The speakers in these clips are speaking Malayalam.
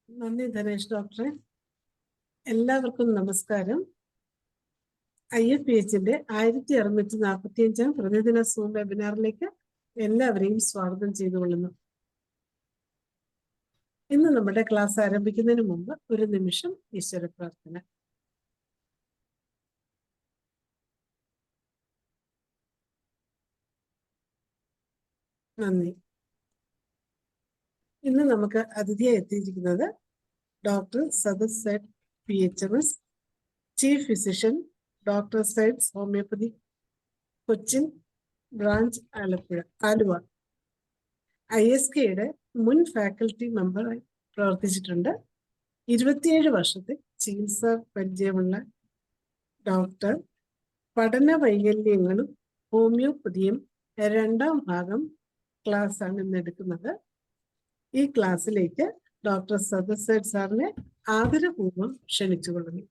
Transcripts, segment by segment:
നന്ദി ധനേഷ് ഡോക്ടറെ. എല്ലാവർക്കും നമസ്കാരം. IFPHന്റെ 1645 പ്രതിദിന സൂം വെബിനാറിലേക്ക് എല്ലാവരെയും സ്വാഗതം ചെയ്തുകൊള്ളുന്നു. ഇന്ന് നമ്മുടെ ക്ലാസ് ആരംഭിക്കുന്നതിന് മുമ്പ് ഒരു നിമിഷം ഈശ്വര പ്രാർത്ഥന. നന്ദി. ഇന്ന് നമുക്ക് അതിഥിയായി എത്തിയിരിക്കുന്നത് ഡോക്ടർ സദസ് സെഡ് PHMS, ചീഫ് ഫിസിഷ്യൻ, ഡോക്ടർ സൈഡ്സ് ഹോമിയോപ്പതി, കൊച്ചിൻ ബ്രാഞ്ച് ആലുവ. ISKയുടെ മുൻ ഫാക്കൽറ്റി മെമ്പറായി പ്രവർത്തിച്ചിട്ടുണ്ട്. 27 വർഷത്തെ ചികിത്സാ പരിചയമുള്ള ഡോക്ടർ പഠന വൈകല്യങ്ങളും ഹോമിയോപ്പതിയും 2ാം ഭാഗം ക്ലാസ് ആണ് ഇന്ന് എടുക്കുന്നത്. ഈ ക്ലാസ്സിലേക്ക് ഡോക്ടർ സദസ് സാറിനെ ആദരപൂർവ്വം ക്ഷണിച്ചുകൊള്ളുന്നു.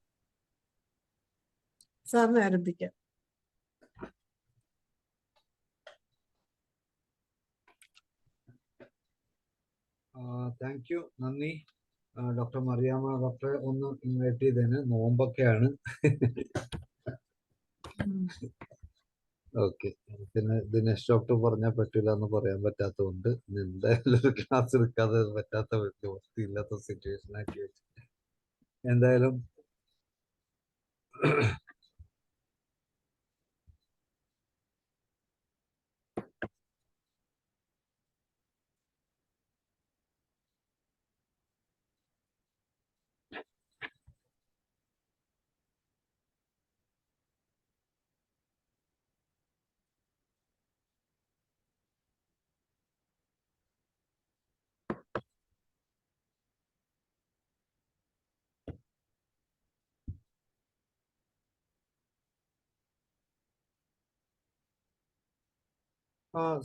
സാറിന് ആരംഭിക്കാം. Thank you. നന്ദി ഡോക്ടർ മറിയാമ്മ ഡോക്ടറെ ഒന്ന് ഇൻവൈറ്റ് ചെയ്തതിന്. നോമ്പൊക്കെയാണ്. ഓക്കെ. പിന്നെ ദിനേശ് ഡോക്ടർ പറഞ്ഞാൽ പറ്റില്ല എന്ന് പറയാൻ പറ്റാത്തതുകൊണ്ട് എന്തായാലും ഒരു ക്ലാസ് എടുക്കാതെ പറ്റാത്ത വൃത്തിയില്ലാത്ത സിറ്റുവേഷൻ ആക്കി വെച്ചു. എന്തായാലും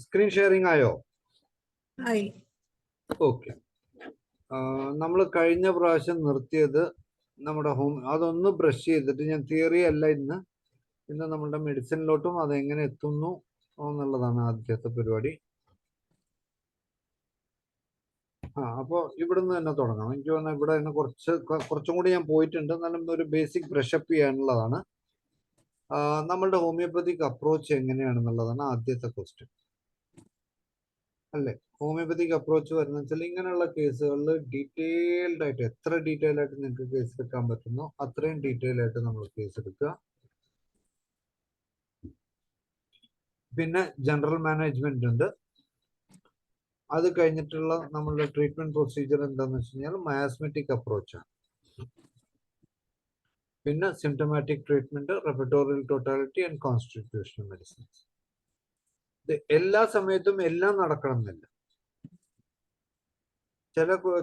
സ്ക്രീൻ ഷെയറിംഗ് ആയോ? ഓക്കെ. നമ്മൾ കഴിഞ്ഞ പ്രാവശ്യം നിർത്തിയത് നമ്മുടെ അതൊന്ന് ബ്രഷ് ചെയ്തിട്ട്, ഞാൻ തിയറി അല്ല ഇന്ന് നമ്മളുടെ മെഡിസിനിലോട്ടും അതെങ്ങനെ എത്തുന്നു എന്നുള്ളതാണ് ആദ്യത്തെ പരിപാടി. അപ്പോൾ ഇവിടുന്ന് തന്നെ തുടങ്ങാം. എനിക്ക് തോന്നുന്നു ഇവിടെ തന്നെ കുറച്ചും കൂടി ഞാൻ പോയിട്ടുണ്ട്. എന്നാലും ഒരു ബേസിക് ബ്രഷപ്പ് ചെയ്യാനുള്ളതാണ്. നമ്മളുടെ ഹോമിയോപ്പതിക് അപ്രോച്ച് എങ്ങനെയാണെന്നുള്ളതാണ് ആദ്യത്തെ ക്വസ്റ്റ്യൻ അല്ലേ? ഹോമിയോപ്പതിക് അപ്രോച്ച് വരുന്ന വെച്ചാൽ ഇങ്ങനെയുള്ള കേസുകളിൽ ഡീറ്റെയിൽഡ് ആയിട്ട്, എത്ര ഡീറ്റെയിൽ ആയിട്ട് നിങ്ങൾക്ക് കേസ് എടുക്കാൻ പറ്റുന്നോ അത്രയും ഡീറ്റെയിൽ ആയിട്ട് നമ്മൾ കേസ് എടുക്കുക. പിന്നെ ജനറൽ മാനേജ്മെന്റ് ഉണ്ട്. അത് കഴിഞ്ഞിട്ടുള്ള നമ്മളുടെ ട്രീറ്റ്മെന്റ് പ്രൊസീജിയർ എന്താണെന്ന് വെച്ച് കഴിഞ്ഞാൽ മയാസ്മെറ്റിക് അപ്രോച്ചാണ്. പിന്നെ symptomatic treatment, repertorial totality and constitutional medicines. ഇത് എല്ലാ സമയത്തും എല്ലാം നടക്കണം എന്നില്ല.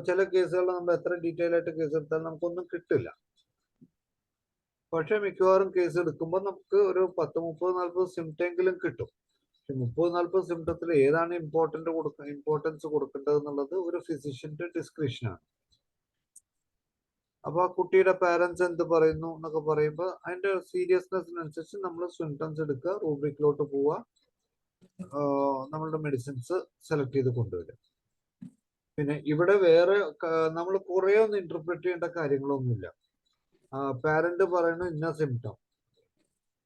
ചില കേസുകൾ നമ്മൾ എത്ര ഡീറ്റെയിൽ ആയിട്ട് കേസ് എടുത്താൽ നമുക്കൊന്നും കിട്ടില്ല. പക്ഷെ മിക്കവാറും കേസ് എടുക്കുമ്പോൾ നമുക്ക് ഒരു 10, 30, 40 സിംറ്റമെങ്കിലും കിട്ടും. 30, 40 സിംറ്റത്തിൽ ഏതാണ് ഇമ്പോർട്ടൻസ് കൊടുക്കേണ്ടത് എന്നുള്ളത് ഒരു ഫിസിഷ്യന്റെ ഡിസ്ക്രിപ്ഷനാണ്. അപ്പൊ ആ കുട്ടിയുടെ പാരന്റ്സ് എന്ത് പറയുന്നു എന്നൊക്കെ പറയുമ്പോൾ അതിന്റെ സീരിയസ്നെസ്സിനനുസരിച്ച് നമ്മൾ സിംറ്റംസ് എടുക്കുക, റൂബ്രിക്കിലോട്ട് പോവുക, നമ്മളുടെ മെഡിസിൻസ് സെലക്ട് ചെയ്ത് കൊണ്ടുവരിക. പിന്നെ ഇവിടെ വേറെ നമ്മൾ കുറേ ഒന്നും ഇന്റർപ്രറ്റ് ചെയ്യേണ്ട കാര്യങ്ങളൊന്നുമില്ല. പാരന്റ് പറയുന്നു ഇന്ന സിംറ്റം,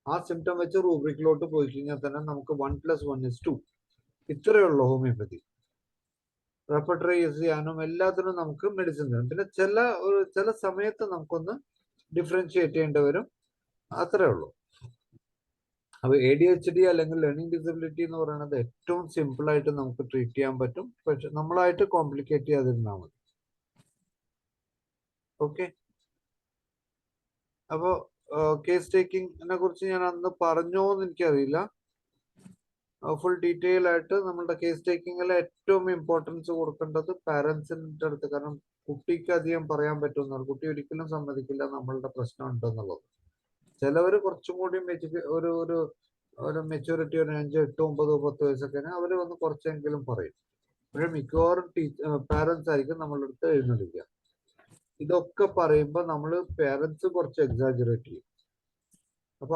ആ സിംറ്റം വെച്ച് റൂബ്രിക്കിലോട്ട് പോയി കഴിഞ്ഞാൽ തന്നെ നമുക്ക് 1+1=2 ഇത്രയേ ഉള്ളൂ ഹോമിയോപ്പതി. റെപ്പർട്ടറൈസ് ചെയ്യാനും എല്ലാത്തിനും നമുക്ക് മെഡിസിൻ തരും. പിന്നെ ചില സമയത്ത് നമുക്കൊന്ന് ഡിഫറൻഷിയേറ്റ് ചെയ്യേണ്ടി വരും, അത്രേ ഉള്ളൂ. അപ്പൊ ADHD അല്ലെങ്കിൽ ലേണിംഗ് ഡിസബിലിറ്റി എന്ന് പറയുന്നത് ഏറ്റവും സിമ്പിൾ ആയിട്ട് നമുക്ക് ട്രീറ്റ് ചെയ്യാൻ പറ്റും. പക്ഷെ നമ്മളായിട്ട് കോംപ്ലിക്കേറ്റ് ചെയ്യാതിരുന്നാൽ മതി. ഓക്കെ. അപ്പോൾ കേസ് ടേക്കിങ്ങിനെ കുറിച്ച് ഞാൻ അന്ന് പറഞ്ഞോ എന്ന് എനിക്കറിയില്ല. ഫുൾ ഡീറ്റെയിൽ ആയിട്ട് നമ്മളുടെ കേസ് ടേക്കിങ്ങിൽ ഏറ്റവും ഇമ്പോർട്ടൻസ് കൊടുക്കേണ്ടത് പാരന്റ്സിന്റെ അടുത്ത്. കാരണം കുട്ടിക്ക് അധികം പറയാൻ പറ്റുന്ന, കുട്ടി ഒരിക്കലും സമ്മതിക്കില്ല നമ്മളുടെ പ്രശ്നം ഉണ്ടെന്നുള്ളത്. ചിലവർ കുറച്ചും കൂടി ഒരു മെച്യൂരിറ്റി, ഒരു 5, 8, 9, 10 വയസ്സൊക്കെ അവർ വന്ന് കുറച്ചെങ്കിലും പറയും. പക്ഷെ മിക്കവാറും പാരന്റ്സ് ആയിരിക്കും നമ്മളുടെ അടുത്ത് എഴുന്നള്ളിക്കുക. ഇതൊക്കെ പറയുമ്പോൾ നമ്മൾ പാരന്റ്സ് കുറച്ച് എക്സാജറേറ്റ് ചെയ്യും. അപ്പൊ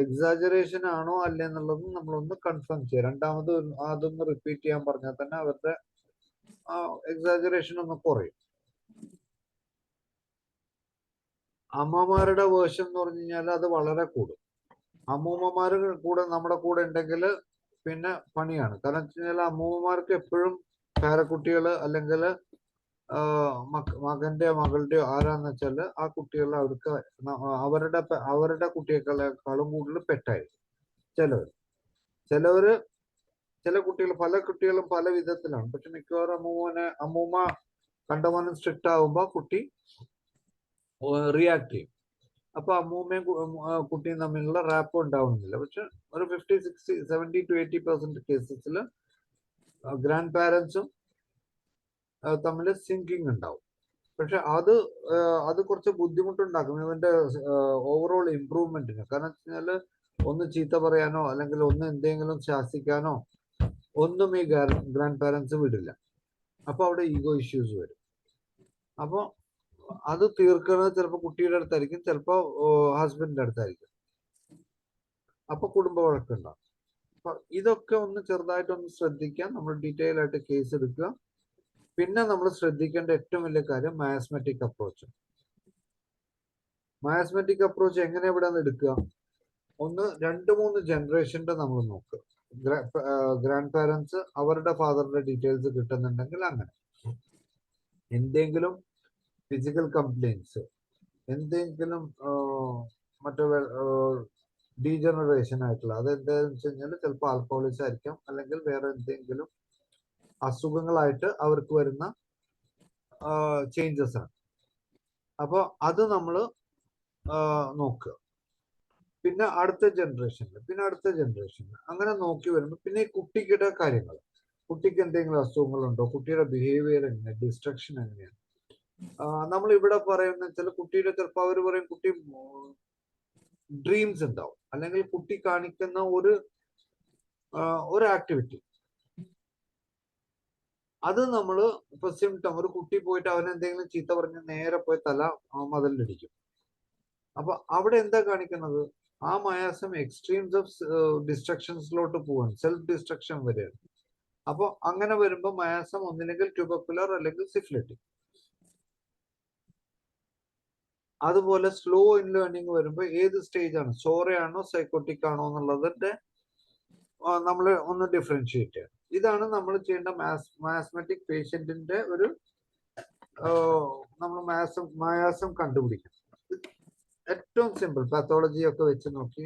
എക്സാജറേഷൻ ആണോ അല്ലേ എന്നുള്ളതും നമ്മളൊന്ന് കൺഫേം ചെയ്യാം. രണ്ടാമത് അതൊന്ന് റിപ്പീറ്റ് ചെയ്യാൻ പറഞ്ഞാൽ തന്നെ അവരുടെ എക്സാജറേഷൻ ഒന്ന് കുറയും. അമ്മമാരുടെ വേർഷൻ എന്ന് പറഞ്ഞു കഴിഞ്ഞാൽ അത് വളരെ കൂടും. അമ്മൂമ്മമാര് കൂടെ നമ്മുടെ കൂടെ ഉണ്ടെങ്കിൽ പിന്നെ പണിയാണ്. കാരണം വെച്ച് കഴിഞ്ഞാൽ അമ്മൂമ്മമാർക്ക് എപ്പോഴും പേരക്കുട്ടികള് അല്ലെങ്കിൽ മകന്റെയോ മകളുടെയോ ആരാന്ന് വെച്ചാല് ആ കുട്ടികൾ അവർക്ക് അവരുടെ കുട്ടികളെക്കാളും കൂടുതൽ പെറ്റായിരിക്കും. ചിലവര് ചില കുട്ടികൾ, പല കുട്ടികളും പല വിധത്തിലാണ്. പക്ഷെ മിക്കവാറും അമ്മൂമ്മ കണ്ടമാനം സ്ട്രിക്റ്റ് ആകുമ്പോ കുട്ടി റിയാക്ട് ചെയ്യും. അപ്പൊ അമ്മൂമ്മയും കുട്ടിയും തമ്മിലുള്ള റാപ്പ് ഉണ്ടാവുന്നില്ല. പക്ഷെ ഒരു 50, 60, 70 to 80% കേസസിൽ ഗ്രാൻഡ് പാരൻസും തമ്മിൽ സിങ്കിങ് ഉണ്ടാവും. പക്ഷെ അത് കുറച്ച് ബുദ്ധിമുട്ടുണ്ടാക്കും ഇവന്റെ ഓവറോൾ ഇംപ്രൂവ്മെന്റിന്. കാരണം വെച്ച് കഴിഞ്ഞാല് ഒന്ന് ചീത്ത പറയാനോ അല്ലെങ്കിൽ ഒന്ന് എന്തെങ്കിലും ശാസിക്കാനോ ഒന്നും ഈ ഗ്രാൻഡ് പാരൻസ് വിടില്ല. അപ്പൊ അവിടെ ഈഗോ ഇഷ്യൂസ് വരും. അപ്പൊ അത് തീർക്കുന്നത് ചിലപ്പോൾ കുട്ടിയുടെ അടുത്തായിരിക്കും, ചിലപ്പോ ഹസ്ബൻഡിന്റെ അടുത്തായിരിക്കും. അപ്പൊ കുടുംബ വഴക്കുണ്ടാവും. അപ്പൊ ഇതൊക്കെ ഒന്ന് ചെറുതായിട്ടൊന്ന് ശ്രദ്ധിക്കാൻ നമ്മൾ ഡീറ്റെയിൽ ആയിട്ട് കേസ് എടുക്കുക. പിന്നെ നമ്മൾ ശ്രദ്ധിക്കേണ്ട ഏറ്റവും വലിയ കാര്യം മയാസ്മെറ്റിക് അപ്രോച്ച്. മയാസ്മെറ്റിക് അപ്രോച്ച് എങ്ങനെ ഇവിടെ നിന്ന് എടുക്കുക? ഒന്ന് 2-3 ജനറേഷന്റെ നമ്മൾ നോക്കുക. ഗ്രാൻഡ് പാരൻസ് അവരുടെ ഫാദറിന്റെ ഡീറ്റെയിൽസ് കിട്ടുന്നുണ്ടെങ്കിൽ അങ്ങനെ. എന്തെങ്കിലും ഫിസിക്കൽ കംപ്ലൈൻസ്, എന്തെങ്കിലും മറ്റേ ഡീജനറേഷൻ ആയിട്ടുള്ള, അത് എന്താണെന്ന് വെച്ച് കഴിഞ്ഞാൽ ചിലപ്പോൾ ആൽക്കഹോളിസം ആയിരിക്കാം, അല്ലെങ്കിൽ വേറെ എന്തെങ്കിലും അസുഖങ്ങളായിട്ട് അവർക്ക് വരുന്ന ചേഞ്ചസ് ആണ്. അപ്പോൾ അത് നമ്മൾ നോക്കുക. പിന്നെ അടുത്ത ജനറേഷനിൽ അങ്ങനെ നോക്കി വരുമ്പോൾ പിന്നെ ഈ കുട്ടിയുടെ കാര്യങ്ങൾ, കുട്ടിക്ക് എന്തെങ്കിലും അസുഖങ്ങളുണ്ടോ, കുട്ടിയുടെ ബിഹേവിയർ എങ്ങനെ, ഡിസ്ട്രക്ഷൻ എങ്ങനെയാണ്. നമ്മൾ ഇവിടെ പറയുന്ന ചില കുട്ടിയുടെ ചിലപ്പോൾ അവർ പറയും കുട്ടി ഡ്രീംസ് ഉണ്ടാവും, അല്ലെങ്കിൽ കുട്ടി കാണിക്കുന്ന ഒരു ആക്ടിവിറ്റി, അത് നമ്മൾ ഇപ്പൊ സിംറ്റം, ഒരു കുട്ടി പോയിട്ട് അവനെന്തെങ്കിലും ചീത്ത പറഞ്ഞ് നേരെ പോയി തല മതിലിടിക്കും. അപ്പൊ അവിടെ എന്താ കാണിക്കുന്നത്? ആ മയാസം എക്സ്ട്രീംസ് ഓഫ് ഡിസ്ട്രക്ഷൻസിലോട്ട് പോവാണ്, സെൽഫ് ഡിസ്ട്രക്ഷൻ വരെയാണ്. അപ്പൊ അങ്ങനെ വരുമ്പോൾ മയാസം ഒന്നില്ലെങ്കിൽ ട്യൂബർക്കുലർ അല്ലെങ്കിൽ സിഫിലിറ്റിക്. അതുപോലെ സ്ലോ ഇൻ ലേണിംഗ് വരുമ്പോൾ ഏത് സ്റ്റേജ് ആണ്, സോറയാണോ സൈക്കോട്ടിക് ആണോ എന്നുള്ളതിന്റെ നമ്മൾ ഒന്ന് ഡിഫറൻഷിയേറ്റ് ചെയ്യണം. ഇതാണ് നമ്മൾ ചെയ്യേണ്ട മയാസ്മെറ്റിക് പേഷ്യന്റിന്റെ ഒരു നമ്മൾ മയാസം കണ്ടുപിടിക്കണം. ഏറ്റവും സിമ്പിൾ പാത്തോളജി ഒക്കെ വെച്ച് നോക്കി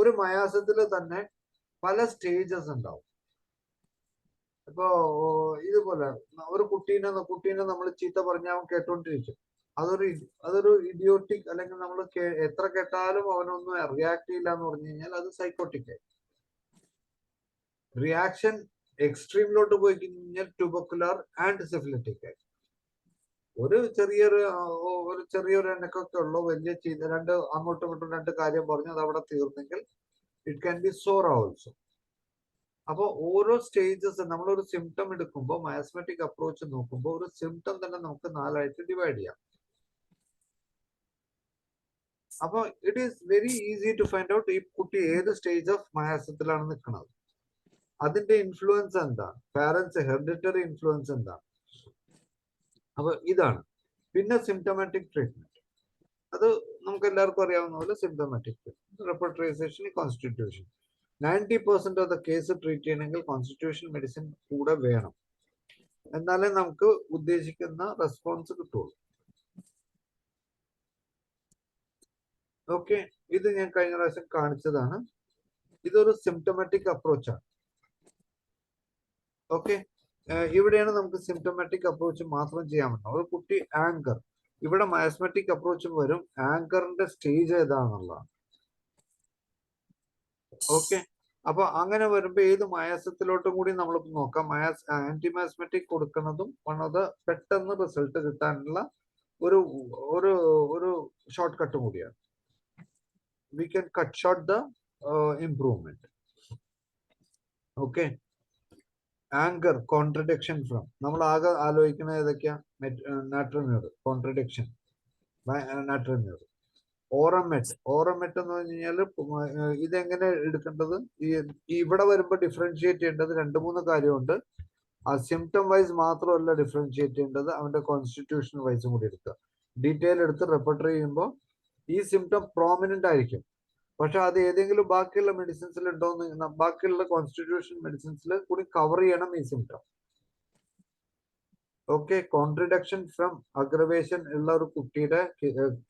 ഒരു മയാസത്തിൽ തന്നെ പല സ്റ്റേജസ് ഉണ്ടാവും. ഇപ്പോ ഇതുപോലെ ഒരു കുട്ടീനെ നമ്മൾ ചീത്ത പറഞ്ഞാൽ അവൻ കേട്ടോണ്ടിരിക്കും. അതൊരു ഇഡിയോട്ടിക്, അല്ലെങ്കിൽ നമ്മൾ എത്ര കേട്ടാലും അവനൊന്നും റിയാക്ട് ചെയ്യില്ല എന്ന് പറഞ്ഞു കഴിഞ്ഞാൽ അത് സൈക്കോട്ടിക് ആയി. റിയാക്ഷൻ എക്സ്ട്രീമിലോട്ട് പോയി കഴിഞ്ഞാൽ ട്യൂബർക്കുലർ ആൻഡ് സിഫിലിറ്റിക് ആയി. ഒരു ചെറിയൊരു എണ്ണക്കൊക്കെ ഉള്ളു, വലിയ അങ്ങോട്ടും ഇങ്ങോട്ടും 2 കാര്യം പറഞ്ഞു അത് അവിടെ തീർന്നെങ്കിൽ it can be sore also. അപ്പൊ ഓരോ സ്റ്റേജസ് നമ്മളൊരു സിംറ്റം എടുക്കുമ്പോൾ മയാസ്മെറ്റിക് അപ്രോച്ച് നോക്കുമ്പോൾ ഒരു സിംറ്റം തന്നെ നമുക്ക് 4 ആയിട്ട് ഡിവൈഡ് ചെയ്യാം. അപ്പൊ it is very easy to find out ഈ കുട്ടി ഏത് സ്റ്റേജ് ഓഫ് മയാസത്തിലാണ് നിൽക്കുന്നത്, അതിന്റെ ഇൻഫ്ലുവൻസ് എന്താണ്, പാരന്റ്സ് ഹെറിഡിറ്ററി ഇൻഫ്ലുവൻസ് എന്താണ്. അപ്പൊ ഇതാണ്. പിന്നെ സിംറ്റമാറ്റിക് ട്രീറ്റ്മെന്റ്, അത് നമുക്ക് എല്ലാവർക്കും അറിയാവുന്ന പോലെ symptomatic treatment, repertorisation, constitution. 90% of the case treat ചെയ്യണമെങ്കിൽ കോൺസ്റ്റിറ്റ്യൂഷൻ മെഡിസിൻ കൂടെ വേണം, എന്നാലേ നമുക്ക് ഉദ്ദേശിക്കുന്ന റെസ്പോൺസ് കിട്ടുള്ളൂ. ഓക്കെ, ഇത് ഞാൻ കഴിഞ്ഞ പ്രാവശ്യം കാണിച്ചതാണ്. ഇതൊരു സിംറ്റമാറ്റിക് അപ്രോച്ചാണ്. ഓക്കെ, ഇവിടെയാണ് നമുക്ക് സിംറ്റമാറ്റിക് അപ്രോച്ച് മാത്രം ചെയ്യാൻ പറ്റും. ഒരു കുട്ടി ആങ്കർ, ഇവിടെ മയാസ്മെറ്റിക് അപ്രോച്ചും വരും, ആങ്കറിന്റെ സ്റ്റേജ് ഏതാണെന്നുള്ളതാണ്. ഓക്കെ, അപ്പൊ അങ്ങനെ വരുമ്പോ ഏത് മയാസത്തിലോട്ടും കൂടി നമ്മൾ നോക്കാം. ആന്റിമയാസ്മെറ്റിക് കൊടുക്കുന്നതും വന്നത് പെട്ടെന്ന് റിസൾട്ട് കിട്ടാനുള്ള ഒരു ഷോർട്ട് കട്ടും കൂടിയാണ്. We can cut short the improvement. Okay, anchor, contradiction from, നമ്മൾ ആകെ ആലോചിക്കുന്നത് ഏതൊക്കെയാ? നാട്രമ്യൂർ, കോൺട്രഡിക്ഷൻ, നാട്രമ്യൂർ. ഓറമെറ്റ് എന്ന് പറഞ്ഞു കഴിഞ്ഞാൽ ഇതെങ്ങനെ എടുക്കേണ്ടത്? ഇവിടെ വരുമ്പോൾ ഡിഫറൻഷിയേറ്റ് ചെയ്യേണ്ടത് 2-3 കാര്യമുണ്ട്. ആ സിംറ്റം വൈസ് മാത്രമല്ല ഡിഫറൻഷിയേറ്റ് ചെയ്യേണ്ടത്, അവന്റെ കോൺസ്റ്റിറ്റ്യൂഷൻ വൈസും കൂടി എടുക്കുക. ഡീറ്റെയിൽ എടുത്ത് റെപ്പർട്ടറി ചെയ്യുമ്പോൾ ഈ സിംറ്റം പ്രോമിനന്റ് ആയിരിക്കും. പക്ഷെ അത് ഏതെങ്കിലും ബാക്കിയുള്ള മെഡിസിൻസിൽ ഉണ്ടോന്ന്, ബാക്കിയുള്ള കോൺസ്റ്റിറ്റ്യൂഷൻ മെഡിസിൻസിൽ കൂടി കവർ ചെയ്യണം ഈ symptom. Okay, contradiction from aggravation ഉള്ള ഒരു കുട്ടിയുടെ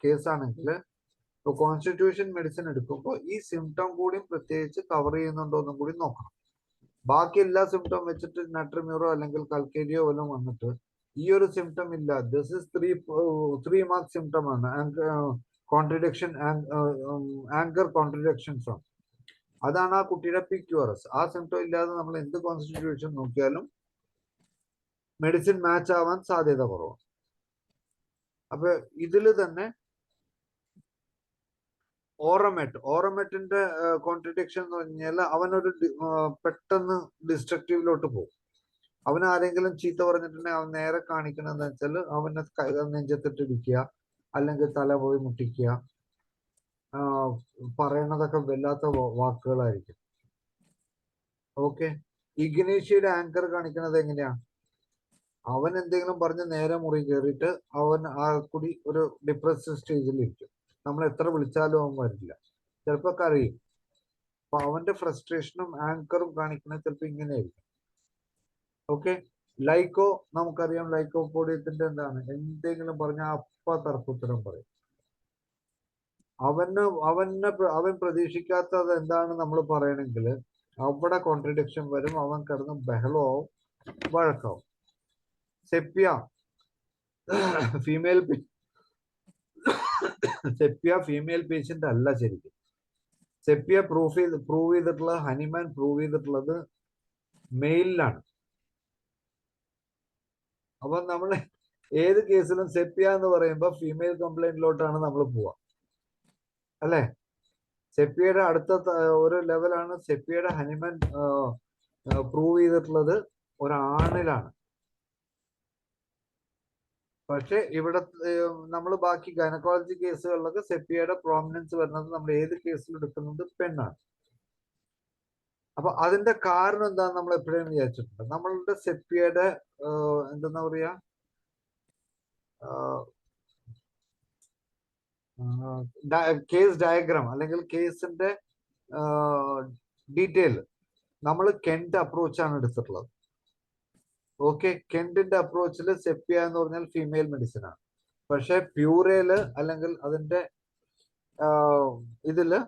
കേസ് ആണെങ്കിൽ കോൺസ്റ്റിറ്റ്യൂഷൻ മെഡിസിൻ എടുക്കുമ്പോൾ ഈ സിംറ്റം കൂടി പ്രത്യേകിച്ച് കവർ ചെയ്യുന്നുണ്ടോ എന്നും കൂടി നോക്കണം. ബാക്കി എല്ലാ സിംറ്റം വെച്ചിട്ട് നട്രിമ്യൂറോ അല്ലെങ്കിൽ കൽക്കേരിയോ വല്ലതും വന്നിട്ട് ഈ ഒരു സിംറ്റം ഇല്ല, ദിസ് ഇസ് 3 മാർക്ക് സിംറ്റം ആണ്, കോൺട്രഡിക്ഷൻ ആങ്കർ കോൺട്രഡിക്ഷൻ ഫ്രം, അതാണ് ആ കുട്ടിയുടെ PQRS. ആ സിംറ്റം ഇല്ലാതെ നമ്മൾ എന്ത് കോൺസ്റ്റിറ്റ്യൂഷൻ നോക്കിയാലും മെഡിസിൻ മാച്ച് ആവാൻ സാധ്യത കുറവാണ്. അപ്പൊ ഇതിൽ തന്നെ ഓറമെറ്റിന്റെ കോൺട്രഡിക്ഷൻ എന്ന് പറഞ്ഞാൽ അവനൊരു പെട്ടെന്ന് ഡിസ്ട്രക്റ്റീവിലോട്ട് പോകും. അവൻ ആരെങ്കിലും ചീത്ത പറഞ്ഞിട്ടുണ്ടെങ്കിൽ അവൻ നേരെ കാണിക്കണമെന്ന് വെച്ചാൽ അവനെ നെഞ്ചത്തിട്ട് ഇടിക്കുക, അല്ലെങ്കിൽ തല പോയി മുട്ടിക്കുക, പറയണതൊക്കെ വല്ലാത്ത വാക്കുകളായിരിക്കും. ഓക്കെ, ഇഗ്നേഷ്യയുടെ ആങ്കർ കാണിക്കുന്നത് എങ്ങനെയാ? അവൻ എന്തെങ്കിലും പറഞ്ഞ് നേരെ മുറി കയറിയിട്ട് അവൻ ആ കൂടി ഒരു ഡിപ്രസ്ഡ് സ്റ്റേജിലിരിക്കും. നമ്മൾ എത്ര വിളിച്ചാലും അവൻ വരില്ല, ചിലപ്പോ കരയും. അപ്പൊ അവന്റെ ഫ്രസ്ട്രേഷനും ആങ്കറും കാണിക്കുന്നത് ചിലപ്പോ ഇങ്ങനെയായിരിക്കും. ഓക്കെ, ലൈക്കോ നമുക്കറിയാം, ലൈക്കോപോഡിയത്തിന്റെ എന്താണ്, എന്തെങ്കിലും പറഞ്ഞാൽ അപ്പ തർക്കുത്തരം പറയും. അവൻ പ്രതീക്ഷിക്കാത്തത് എന്താണ് നമ്മൾ പറയണമെങ്കിൽ അവിടെ കോൺട്രഡിക്ഷൻ വരും, അവൻ കിടന്ന് ബഹളമാവും, വഴക്കാവും. സെപ്യ ഫീമെയിൽ പേഷ്യന്റ് അല്ല ശരിക്കും. സെപ്യ പ്രൂവ് ചെയ്തിട്ടുള്ളത്, ഹനിമാൻ പ്രൂവ് ചെയ്തിട്ടുള്ളത് മെയിലിലാണ്. അപ്പൊ നമ്മൾ ഏത് കേസിലും സെപ്യ എന്ന് പറയുമ്പോൾ ഫീമെയിൽ കംപ്ലൈന്റിലോട്ടാണ് നമ്മൾ പോവുക, അല്ലെ? സെപ്യയുടെ അടുത്ത ഒരു ലെവലാണ് സെപ്യയുടെ ഹനിമാൻ പ്രൂവ് ചെയ്തിട്ടുള്ളത് ഒരാണിലാണ്. പക്ഷെ ഇവിടെ നമ്മൾ ബാക്കി ഗൈനക്കോളജി കേസുകളിലൊക്കെ സെപ്യയുടെ പ്രോമിനൻസ് വരുന്നത് നമ്മൾ ഏത് കേസിൽ എടുക്കുന്നത് പെണ്ണാണ്. അപ്പൊ അതിന്റെ കാരണം എന്താന്ന് നമ്മൾ എപ്പോഴും വിചാരിച്ചിട്ടുണ്ട്. നമ്മളുടെ സെപ്യയുടെ എന്താ പറയാ, കേസ് ഡയഗ്രാം അല്ലെങ്കിൽ കേസിന്റെ ഡീറ്റെയിൽ നമ്മൾ കെന്റ് അപ്രോച്ചാണ് എടുത്തിട്ടുള്ളത്. ഓക്കെ, കെന്റിന്റെ അപ്രോച്ചിൽ സെപ്യ എന്ന് പറഞ്ഞാൽ ഫീമെയിൽ മെഡിസിൻ ആണ്. പക്ഷെ പ്യൂറയില് അല്ലെങ്കിൽ അതിന്റെ ഇതില്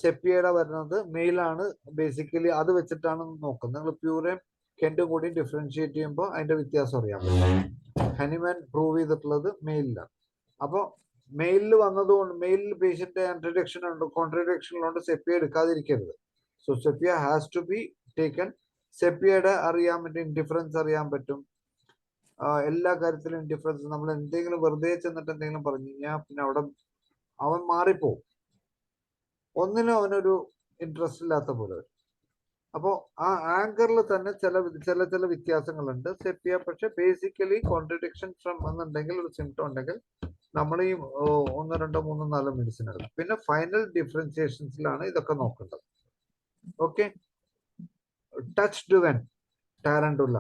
സെപ്യയുടെ വരുന്നത് മെയിലാണ്. ബേസിക്കലി അത് വെച്ചിട്ടാണ് നോക്കുന്നത്. നിങ്ങൾ പ്യൂറയും കെന്റും കൂടി ഡിഫറൻഷിയേറ്റ് ചെയ്യുമ്പോൾ അതിന്റെ വ്യത്യാസം അറിയാൻ പറ്റും. ഹനിമാൻ പ്രൂവ് ചെയ്തിട്ടുള്ളത് മെയിലിലാണ്. അപ്പൊ മെയിലിൽ വന്നതുകൊണ്ട് മെയിലിൽ പേഷ്യന്റ് കോൺട്രഡിക്ഷനുള്ളതുകൊണ്ട് സെപ്യ എടുക്കാതിരിക്കരുത്. So sepia has to be taken. സെപ്യയുടെ അറിയാൻ പറ്റും, ഡിഫറൻസ് അറിയാൻ പറ്റും, എല്ലാ കാര്യത്തിലും ഡിഫറൻസ്. നമ്മൾ എന്തെങ്കിലും വെറുതെ ചെന്നിട്ട് എന്തെങ്കിലും പറഞ്ഞു കഴിഞ്ഞാൽ പിന്നെ അവിടെ അവൻ മാറിപ്പോവും, ഒന്നിനും അവനൊരു ഇൻട്രസ്റ്റ് ഇല്ലാത്ത പോലെ. അപ്പോ ആ ആങ്കറിൽ തന്നെ ചില വ്യത്യാസങ്ങളുണ്ട് സെപ്യ. പക്ഷെ ബേസിക്കലി കോൺട്രഡിക്ഷൻ ഫ്രം എന്നുണ്ടെങ്കിൽ, ഒരു സിംറ്റം ഉണ്ടെങ്കിൽ നമ്മൾ ഈ 1, 2, 3, 4 മെഡിസിൻ എടുക്കും. പിന്നെ ഫൈനൽ ഡിഫറൻസിയേഷൻസിലാണ് ഇതൊക്കെ നോക്കേണ്ടത്. ഓക്കെ, ടച്ച്ഡ് വെൻ ടാരന്റുല,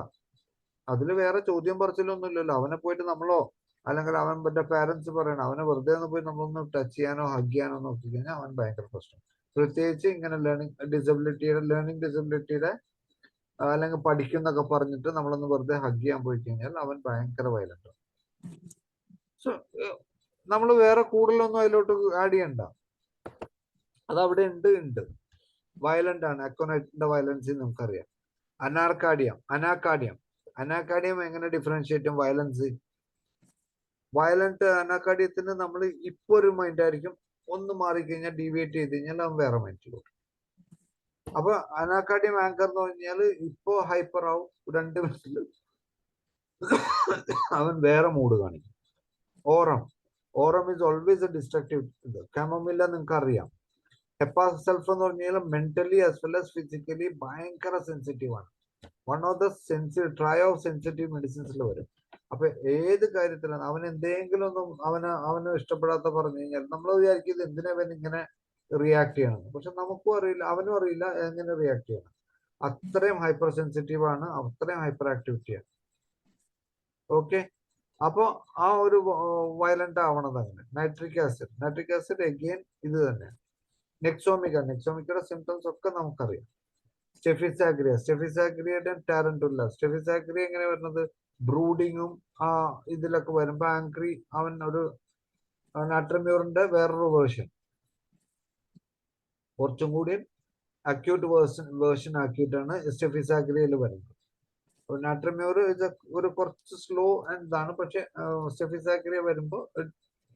അതിൽ വേറെ ചോദ്യം പറച്ചിലൊന്നും ഇല്ലല്ലോ. അവനെ പോയിട്ട് നമ്മളോ അല്ലെങ്കിൽ അവന്റെ പാരന്റ്സ് പറയണം, അവനെ വെറുതെ ഒന്ന് പോയി നമ്മളൊന്ന് ടച്ച് ചെയ്യാനോ ഹഗ് ചെയ്യാനോ നോക്കി കഴിഞ്ഞാൽ അവൻ ഭയങ്കര പ്രശ്നം. പ്രത്യേകിച്ച് ഇങ്ങനെ ലേണിംഗ് ഡിസബിലിറ്റിയുടെ അല്ലെങ്കിൽ പഠിക്കുന്നൊക്കെ പറഞ്ഞിട്ട് നമ്മളൊന്ന് വെറുതെ ഹഗ് ചെയ്യാൻ പോയി കഴിഞ്ഞാൽ അവൻ ഭയങ്കര വയലന്റ്. സോ നമ്മൾ വേറെ കൂടുതലൊന്നും അതിലോട്ട് ആഡ് ചെയ്യണ്ട, അത് അവിടെ ഉണ്ട്. വയലന്റ് ആണ്. അക്കോനൈറ്റിന്റെ വയലൻസ് നമുക്കറിയാം. അനാക്കാഡിയം എങ്ങനെ ഡിഫറൻഷിയേറ്റ് ചെയ്യും വയലൻസ്? വയലന്റ് അനാക്കാഡിയത്തിന് നമ്മൾ ഇപ്പൊ ഒരു മൈൻഡ് ആയിരിക്കും, ഒന്ന് മാറിക്കഴിഞ്ഞാൽ ഡീവിയേറ്റ് ചെയ്ത് കഴിഞ്ഞാൽ അവൻ വേറെ മൈൻഡിലോട്ട്. അപ്പൊ അനാക്കാഡിയം ആങ്കർ എന്ന് പറഞ്ഞാൽ ഇപ്പോ ഹൈപ്പർ ആവും, 2 മിനിറ്റിൽ അവൻ വേറെ മൂഡ് കാണിക്കും. Aurum is always a destructive. Chamomilla നിങ്ങൾക്ക് അറിയാം. ഹെപ്പാസൾഫ് എന്ന് പറഞ്ഞാൽ mentally as well as physically ഭയങ്കര സെൻസിറ്റീവ് ആണ്. One of the trio of sensitive മെഡിസിൻസിൽ വരും. അപ്പൊ ഏത് കാര്യത്തിലാണ് അവൻ എന്തെങ്കിലും ഒന്നും അവന് ഇഷ്ടപ്പെടാത്ത പറഞ്ഞു കഴിഞ്ഞാൽ നമ്മൾ വിചാരിക്കുന്നത് എന്തിനാ അവൻ ഇങ്ങനെ റിയാക്ട് ചെയ്യണം. പക്ഷെ നമുക്കും അറിയില്ല, അവനും അറിയില്ല എങ്ങനെ റിയാക്ട് ചെയ്യണം. അത്രയും ഹൈപ്പർ സെൻസിറ്റീവ് ആണ്, അത്രയും ഹൈപ്പർ ആക്ടിവിറ്റിയാണ്. ഓക്കെ, അപ്പോൾ ആ ഒരു വയലന്റ് ആവണത് അങ്ങനെ. നൈട്രിക് ആസിഡ് അഗെയിൻ ഇത് തന്നെ. നെക്സോമിക്കയുടെ സിംറ്റംസ് ഒക്കെ നമുക്കറിയാം. സ്റ്റെഫിസാഗ്രിയയുടെ ടാരന്റുല്ല. സ്റ്റെഫിസാഗ്രിയ എങ്ങനെ വരുന്നത്? ബ്രൂഡിങ്ങും ഇതിലൊക്കെ വരുമ്പോ ആംഗ്രി അവൻ ഒരു നാട്രമ്യൂറിന്റെ വേറൊരു വേർഷൻ, കുറച്ചും കൂടി അക്യൂട്ട് വേർഷൻ ആക്കിയിട്ടാണ് സ്റ്റെഫിസാഗ്രിയയിൽ വരുന്നത്. നാട്രമ്യൂർ ഒരു കുറച്ച് സ്ലോ ആൻഡ് ഇതാണ്, പക്ഷെ സ്റ്റെഫിസാഗ്രിയ വരുമ്പോൾ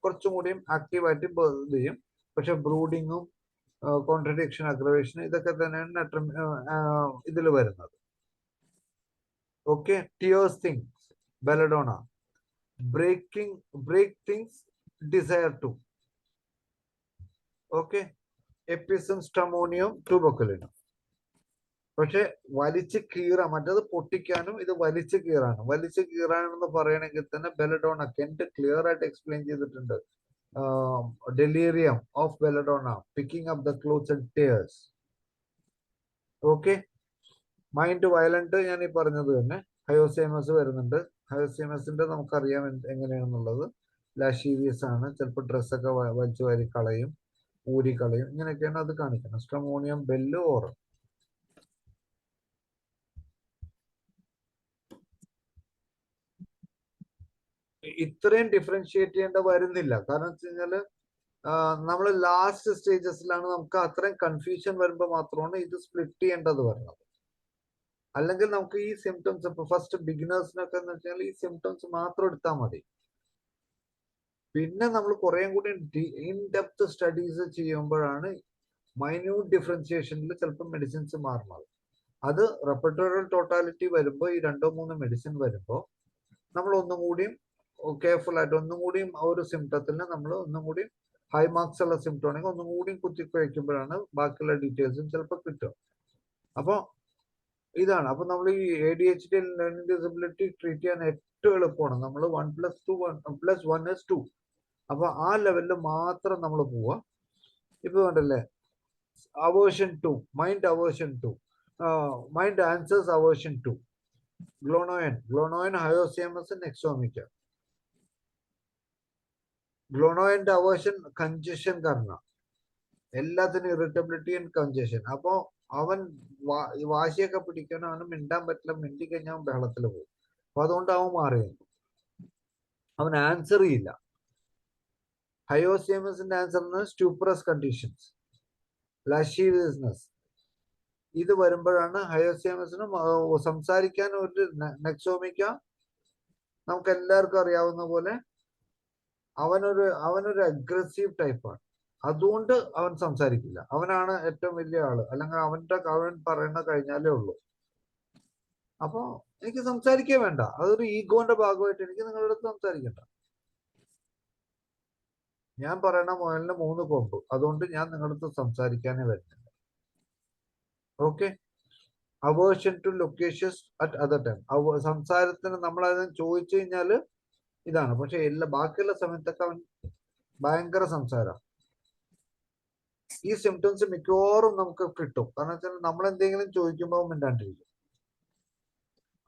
കുറച്ചും കൂടിയും ആക്റ്റീവായിട്ട് ഇത് ചെയ്യും. പക്ഷെ ബ്രൂഡിങ്ങും കോൺട്രഡിക്ഷൻ, അഗ്രവേഷൻ ഇതൊക്കെ തന്നെയാണ് ഇതിൽ വരുന്നത്. Okay. Tears things, belladonna. Break things, desire to. Okay. എപ്പിസം, സ്റ്റമോണിയം, ട്യൂബർക്കുലിനും. പക്ഷെ വലിച്ച് കീറാൻ, മറ്റത് പൊട്ടിക്കാനും ഇത് വലിച്ച് കീറാനും. വലിച്ച് കീറാനെന്ന് പറയണമെങ്കിൽ തന്നെ ബെലഡോണ കെന്റ് ക്ലിയർ ആയിട്ട് എക്സ്പ്ലെയിൻ ചെയ്തിട്ടുണ്ട്. Delirium of belladonna, picking up the clothes and ടേഴ്സ്. Okay. Mind violent ഞാൻ ഈ പറഞ്ഞത് തന്നെ. ഹയോസൈമസ് വരുന്നുണ്ട്. ഹയോസൈമസിന്റെ നമുക്കറിയാം എങ്ങനെയാണെന്നുള്ളത്. ലാഷീവിയസ് ആണ്, ചിലപ്പോൾ ഡ്രസ്സൊക്കെ വലിച്ചു വാരി കളയും, ഊരി കളയും, ഇങ്ങനെയൊക്കെയാണ് അത് കാണിക്കുന്നത്. സ്ട്രമോണിയം, ബെല്ല്, ഓറം. ഇത്രയും ഡിഫറൻഷിയേറ്റ് ചെയ്യേണ്ട വരുന്നില്ല. കാരണം വെച്ച് കഴിഞ്ഞാല് നമ്മൾ ലാസ്റ്റ് സ്റ്റേജസിലാണ് നമുക്ക് അത്രയും കൺഫ്യൂഷൻ വരുമ്പോൾ മാത്രമാണ് ഇത് സ്പ്ലിറ്റ് ചെയ്യേണ്ടത് വരുന്നത്. അല്ലെങ്കിൽ നമുക്ക് ഈ സിംറ്റംസ്, ഇപ്പൊ ഫസ്റ്റ് ബിഗിനേഴ്സിനൊക്കെ എന്ന് വെച്ചാൽ ഈ സിംറ്റംസ് മാത്രം എടുത്താൽ മതി. പിന്നെ നമ്മൾ കുറേം കൂടി ഇൻ ഡെപ്ത് സ്റ്റഡീസ് ചെയ്യുമ്പോഴാണ് മൈന്യൂട്ട് ഡിഫറൻഷിയേഷനിൽ ചിലപ്പോൾ മെഡിസിൻസ് മാറുന്നത്. അത് റെപ്പർട്ടോറിയൽ ടോട്ടാലിറ്റി വരുമ്പോൾ ഈ 2-3 മെഡിസിൻ വരുമ്പോൾ നമ്മൾ ഒന്നും കൂടിയും കെയർഫുൾ ആയിട്ട് ഒന്നും കൂടിയും ആ ഒരു സിംറ്റത്തിന് നമ്മൾ ഒന്നും കൂടി ഹൈ മാർക്സ് ഉള്ള സിംറ്റം ആണെങ്കിൽ ഒന്നും കൂടിയും കുത്തിക്കുവയ്ക്കുമ്പോഴാണ് ബാക്കിയുള്ള ഡീറ്റെയിൽസും ചിലപ്പോൾ കിട്ടും. അപ്പോൾ ഇതാണ്. അപ്പൊ നമ്മൾ ഈ ADHD ലേണിംഗ് ഡിസബിലിറ്റി ട്രീറ്റ് ചെയ്യാൻ ഏറ്റവും എളുപ്പമാണ്. നമ്മൾ 1+1=2. അപ്പൊ ആ ലെവലിൽ മാത്രം നമ്മൾ പോവുക. ഇപ്പൊ കണ്ടല്ലേ, aversion 2, mind aversion 2, mind answers aversion 2. Glonoine, hyoscyamus, nux vomica. ഗ്ലോണോയന്റെ അവേർഷൻ കൺജഷൻ കാരണം, എല്ലാത്തിനും ഇറിറ്റബിലിറ്റി ആൻഡ് കൺജഷൻ. അപ്പോ അവൻ വാശിയൊക്കെ പിടിക്കാൻ അവന് മിണ്ടാൻ പറ്റില്ല, മിണ്ടി കഴിഞ്ഞാൽ അവൻ ബഹളത്തിൽ പോകും. അപ്പൊ അതുകൊണ്ട് അവൻ മാറി, അവൻ ആൻസർ ചെയ്യില്ല. ഹയോസിയമസിന്റെ ആൻസർ സ്റ്റുപ്രസ് കണ്ടീഷൻസ്, ലാഷീവിയസ്നെസ്. ഇത് വരുമ്പോഴാണ് ഹയോസിയമസിനും സംസാരിക്കാൻ ഒരു നെക്സോമിക്ക നമുക്ക് എല്ലാവർക്കും അറിയാവുന്ന പോലെ അവനൊരു അഗ്രസീവ് ടൈപ്പാണ്. അതുകൊണ്ട് അവൻ സംസാരിക്കില്ല. അവനാണ് ഏറ്റവും വലിയ ആള്, അല്ലെങ്കിൽ അവൻ പറയുന്ന കഴിഞ്ഞാലേ ഉള്ളൂ. അപ്പൊ എനിക്ക് സംസാരിക്കേ വേണ്ട, അതൊരു ഈഗോന്റെ ഭാഗമായിട്ട് എനിക്ക് നിങ്ങളുടെ അടുത്ത് സംസാരിക്കണ്ട. ഞാൻ പറയണ മുയലിന് 3 കൊമ്പ്, അതുകൊണ്ട് ഞാൻ നിങ്ങളുടെ അടുത്ത് സംസാരിക്കാനേ വരുന്നില്ല. Okay. Aversion to locations at other time. സംസാരത്തിന് നമ്മൾ അതിന് ചോദിച്ചു കഴിഞ്ഞാല് ഇതാണ്. പക്ഷെ ബാക്കിയുള്ള സമയത്തൊക്കെ അവൻ ഭയങ്കര സംസാരം. ഈ സിംറ്റംസ് മിക്കവാറും നമുക്ക് കിട്ടും. കാരണം വെച്ചാൽ നമ്മൾ എന്തെങ്കിലും ചോദിക്കുമ്പോൾ മിണ്ടാണ്ടിരിക്കും.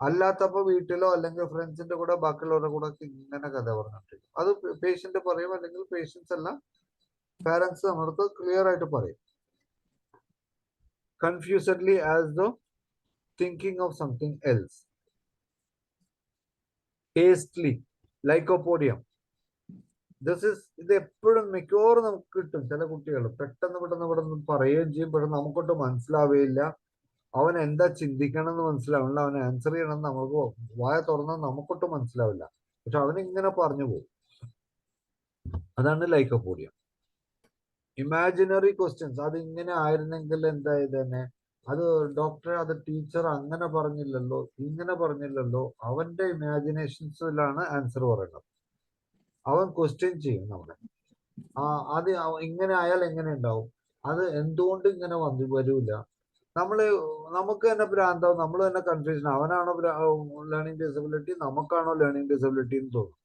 അല്ലാത്തപ്പോ വീട്ടിലോ അല്ലെങ്കിൽ ഫ്രണ്ട്സിന്റെ കൂടെ ബാക്കിയുള്ളവരുടെ കൂടെ ഇങ്ങനെ കഥ പറഞ്ഞിട്ടിരിക്കും. അത് പേഷ്യന്റ് പറയും, അല്ലെങ്കിൽ പേഷ്യൻസ് എല്ലാം പാരന്റ്സ് നമ്മൾക്ക് ക്ലിയർ ആയിട്ട് പറയും. Confusedly as though thinking of something else. Hastily, lycopodium. ഇത് എപ്പോഴും മിക്കവാറും നമുക്ക് കിട്ടും. ചില കുട്ടികൾ പെട്ടെന്ന് പറയുകയും ചെയ്യും, പെട്ടെന്ന് നമുക്കൊട്ട് മനസ്സിലാവുകയില്ല. അവൻ എന്താ ചിന്തിക്കണം എന്ന് മനസ്സിലാവില്ല, അവൻ ആൻസർ ചെയ്യണമെന്ന് നമുക്ക് വായ തുറന്നാൽ നമുക്കൊട്ടും മനസ്സിലാവില്ല. പക്ഷെ അവനിങ്ങനെ പറഞ്ഞു പോകും. അതാണ് ലൈക്കോപോഡിയം. ഇമാജിനറി ക്വസ്റ്റ്യൻസ്, അത് ഇങ്ങനെ ആയിരുന്നെങ്കിൽ എന്തായത് തന്നെ, അത് ഡോക്ടറെ, അത് ടീച്ചർ അങ്ങനെ പറഞ്ഞില്ലല്ലോ, ഇങ്ങനെ പറഞ്ഞില്ലല്ലോ. അവന്റെ ഇമാജിനേഷൻസിലാണ് ആൻസർ പറയുന്നത്. അവൻ ക്വസ്റ്റ്യൻ ചെയ്യും നമ്മളെ. അത് ഇങ്ങനെ ആയാൽ എങ്ങനെ ഉണ്ടാവും, അത് എന്തുകൊണ്ട് ഇങ്ങനെ വരൂല. നമുക്ക് തന്നെ ഭ്രാന്താവും, നമ്മൾ തന്നെ കൺഫ്യൂഷൻ. അവനാണോ ലേണിംഗ് ഡിസബിലിറ്റി, നമുക്കാണോ ലേണിംഗ് ഡിസബിലിറ്റി എന്ന് തോന്നും.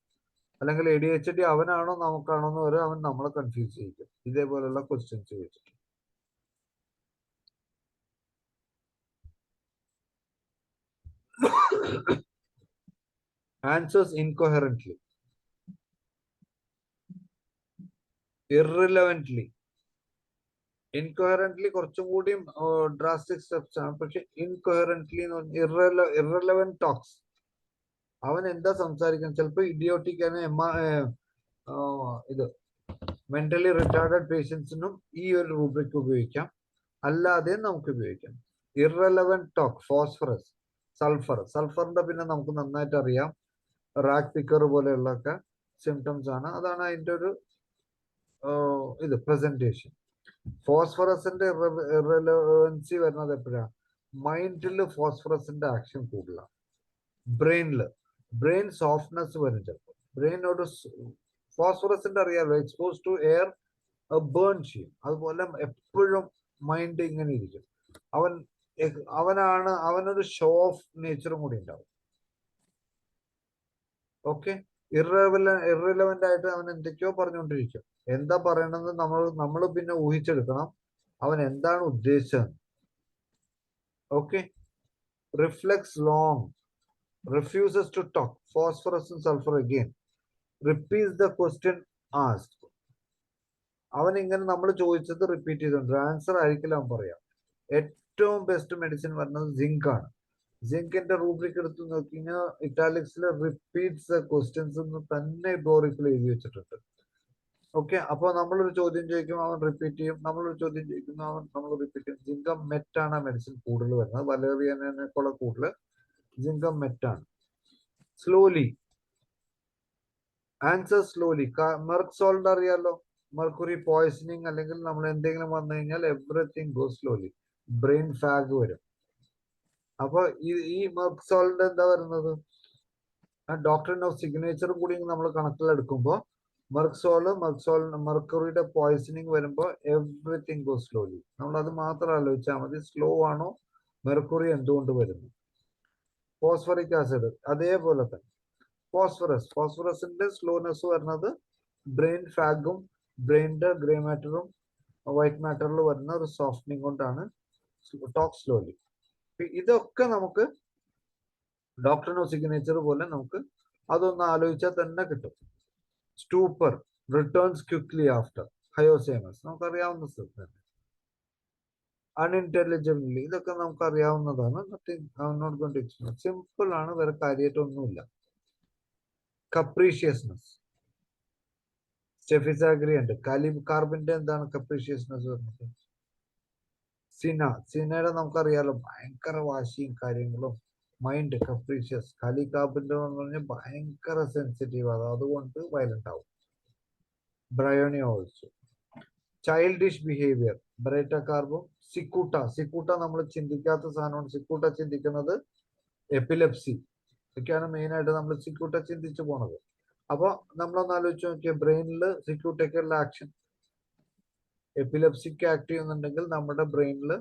അല്ലെങ്കിൽ ADHD അവനാണോ നമുക്കാണോ എന്ന് വരെ അവൻ നമ്മളെ കൺഫ്യൂസ് ചെയ്യിക്കും, ഇതേപോലെയുള്ള ക്വസ്റ്റ്യൻസ് ചോദിച്ചിട്ട്. ആൻസേഴ്സ് ഇൻകൊഹറന്റ്ലി, ഇറലവന്റ്ലി. ഇൻകൊഹറന്റ്ലി കുറച്ചും കൂടിയും ഡ്രാസ്റ്റിക് സ്റ്റെപ്സ് ആണ്, പക്ഷെ ഇൻകൊഹറന്റ്ലി ഇറലവന്റ് ടോക്സ്. അവൻ എന്താ സംസാരിക്കുന്നത്, ചിലപ്പോൾ ഇഡിയോട്ടിക് ഇത് മെന്റലി റിട്ടാർഡഡ് പേഷ്യൻസിനും ഈ ഒരു റൂബ്രിക് ഉപയോഗിക്കാം, അല്ലാതെ നമുക്ക് ഉപയോഗിക്കാം. Irrelevant talk, phosphorus, sulphur. സൾഫറിന്റെ പിന്നെ നമുക്ക് നന്നായിട്ട് അറിയാം, റാക്ക് പിക്കർ പോലെയുള്ളൊക്കെ സിംറ്റംസ് ആണ്. അതാണ് അതിന്റെ ഒരു ഇത് പ്രസന്റേഷൻ. ഫോസ്ഫറസിന്റെ ഇറലവൻസി വരുന്നത് എപ്പോഴാണ്? മൈൻഡിൽ ഫോസ്ഫറസിന്റെ ആക്ഷൻ കൂടുതലാണ്. ബ്രെയിൻ സോഫ്റ്റ്നെസ് വരും ചിലപ്പോൾ. ബ്രെയിനോട് ഫോസ്ഫറസിന്റെ അറിയാലോ, എക്സ്പോസ് ടു എയർ ബേൺ ചെയ്യും. അതുപോലെ എപ്പോഴും മൈൻഡ് ഇങ്ങനെ ഇരിക്കും. അവനൊരു ഷോ ഓഫ് നേച്ചറും കൂടി ഉണ്ടാവും. ഓക്കെ, ഇറലവന്റ് ആയിട്ട് അവൻ എന്തൊക്കെയോ പറഞ്ഞുകൊണ്ടിരിക്കും. എന്താ പറയണമെന്ന് നമ്മൾ പിന്നെ ഊഹിച്ചെടുക്കണം അവൻ എന്താണ് ഉദ്ദേശിച്ചത്. Okay, reflex long, refuses to talk, phosphorus and sulfur again, repeats the question asked. അവൻ ഇങ്ങനെ നമ്മൾ ചോദിച്ചത് റിപ്പീറ്റ് ചെയ്തോണ്ട് ആൻസർ ആയിരിക്കില്ല അവൻ പറയാം. ഏറ്റവും ബെസ്റ്റ് മെഡിസിൻ വരുന്നത് സിങ്ക് ആണ്. സിങ്കിന്റെ റൂബ്രിക് എടുത്ത് നോക്കി കഴിഞ്ഞാൽ ഇറ്റാലിക്സിൽ റിപ്പീറ്റ്സ് ദ ക്വസ്റ്റ്യൻസ് എന്ന് തന്നെ ബോറിക്കിൽ എഴുതി വെച്ചിട്ടുണ്ട്. ഓക്കെ, അപ്പോൾ നമ്മളൊരു ചോദ്യം ചോദിക്കും അവൻ റിപ്പീറ്റ് ചെയ്യും, നമ്മളൊരു ചോദ്യം ചോദിക്കുന്നു നമ്മൾ റിപ്പീറ്റ് ചെയ്യും. സിങ്കം മെറ്റാണ് മെഡിസിൻ കൂടുതൽ വരുന്നത്, വലേറിയനേക്കാൾ കൂടുതൽ സിങ്കം മെറ്റാണ്. Slowly answer, slowly. Merc sol അറിയാലോ, മെർക്കുറി പോയിസണിങ് അല്ലെങ്കിൽ നമ്മൾ എന്തെങ്കിലും വന്നു കഴിഞ്ഞാൽ everything go slowly, brain fog വരും. അപ്പൊ ഈ മെർക്ക് സോൾട്ട് എന്താ വരുന്നത്? ഡോക്ടറിൻ ഓഫ് സിഗ്നേച്ചറും കൂടി നമ്മൾ കണക്കിലെടുക്കുമ്പോൾ മെർക്കുറിയുടെ പോയിസണിങ് വരുമ്പോൾ എവറിത്തിങ് ഗോ സ്ലോലി. നമ്മൾ അത് മാത്രം ആലോചിച്ചാൽ മതി, സ്ലോ ആണോ മെർക്കുറി എന്തുകൊണ്ട് വരുന്നു. ഫോസ്ഫറിക് ആസിഡ് അതേപോലെ തന്നെ. ഫോസ്ഫറസിന്റെ സ്ലോനെസ് വരുന്നത് ബ്രെയിൻ ഫാഗും ബ്രെയിനിന്റെ ഗ്രേ മാറ്ററും വൈറ്റ് മാറ്ററിൽ വരുന്ന ഒരു സോഫ്റ്റനിങ് കൊണ്ടാണ് ടോക്ക് സ്ലോലി. ഇതൊക്കെ നമുക്ക് ഡോക്ടറിനോ സിഗ്നേച്ചർ പോലെ നമുക്ക് അതൊന്ന് ആലോചിച്ചാൽ തന്നെ കിട്ടും. Stupor, returns quickly after, hyoscyamus നമുക്കറിയാവുന്ന സ്ഥലത്ത്. അൺഇന്റലിജിബിളി, ഇതൊക്കെ നമുക്ക് അറിയാവുന്നതാണ്. Not going to explain, simple ആണ്, വേറെ കാര്യമായിട്ടൊന്നുമില്ല. കപ്രീഷ്യസ്നെസ്, സ്റ്റെഫിസാഗ്രിയന്റ്, കാർബിന്റെ എന്താണ് കപ്രീഷ്യസ്നെസ് വരുന്നത്? സിനയുടെ നമുക്കറിയാലോ, ഭയങ്കര വാശിയും കാര്യങ്ങളും, മൈൻഡ് കപ്രീഷ്യസ്. കാർബിന്റെ പറഞ്ഞാൽ ഭയങ്കര സെൻസിറ്റീവ് ആണ്, അതുകൊണ്ട് വയലന്റ് ആവും. Bryonia also. Childish behaviour, baryta കാർബും. സിക്കൂട്ട നമ്മൾ ചിന്തിക്കാത്ത സാധനമാണ്. സിക്കൂട്ട ചിന്തിക്കുന്നത് എപ്പിലെപ്സി ഒക്കെയാണ് മെയിൻ ആയിട്ട് നമ്മൾ സിക്കൂട്ട ചിന്തിച്ചു പോണത്. അപ്പൊ നമ്മളൊന്ന് ആലോചിച്ച് നോക്കിയ ബ്രെയിനിൽ സിക്യൂട്ടൊക്കെയുള്ള ആക്ഷൻ. എപ്പിലെപ്സിക്ക് ആക്ട് ചെയ്യുന്നുണ്ടെങ്കിൽ നമ്മുടെ ബ്രെയിനിൽ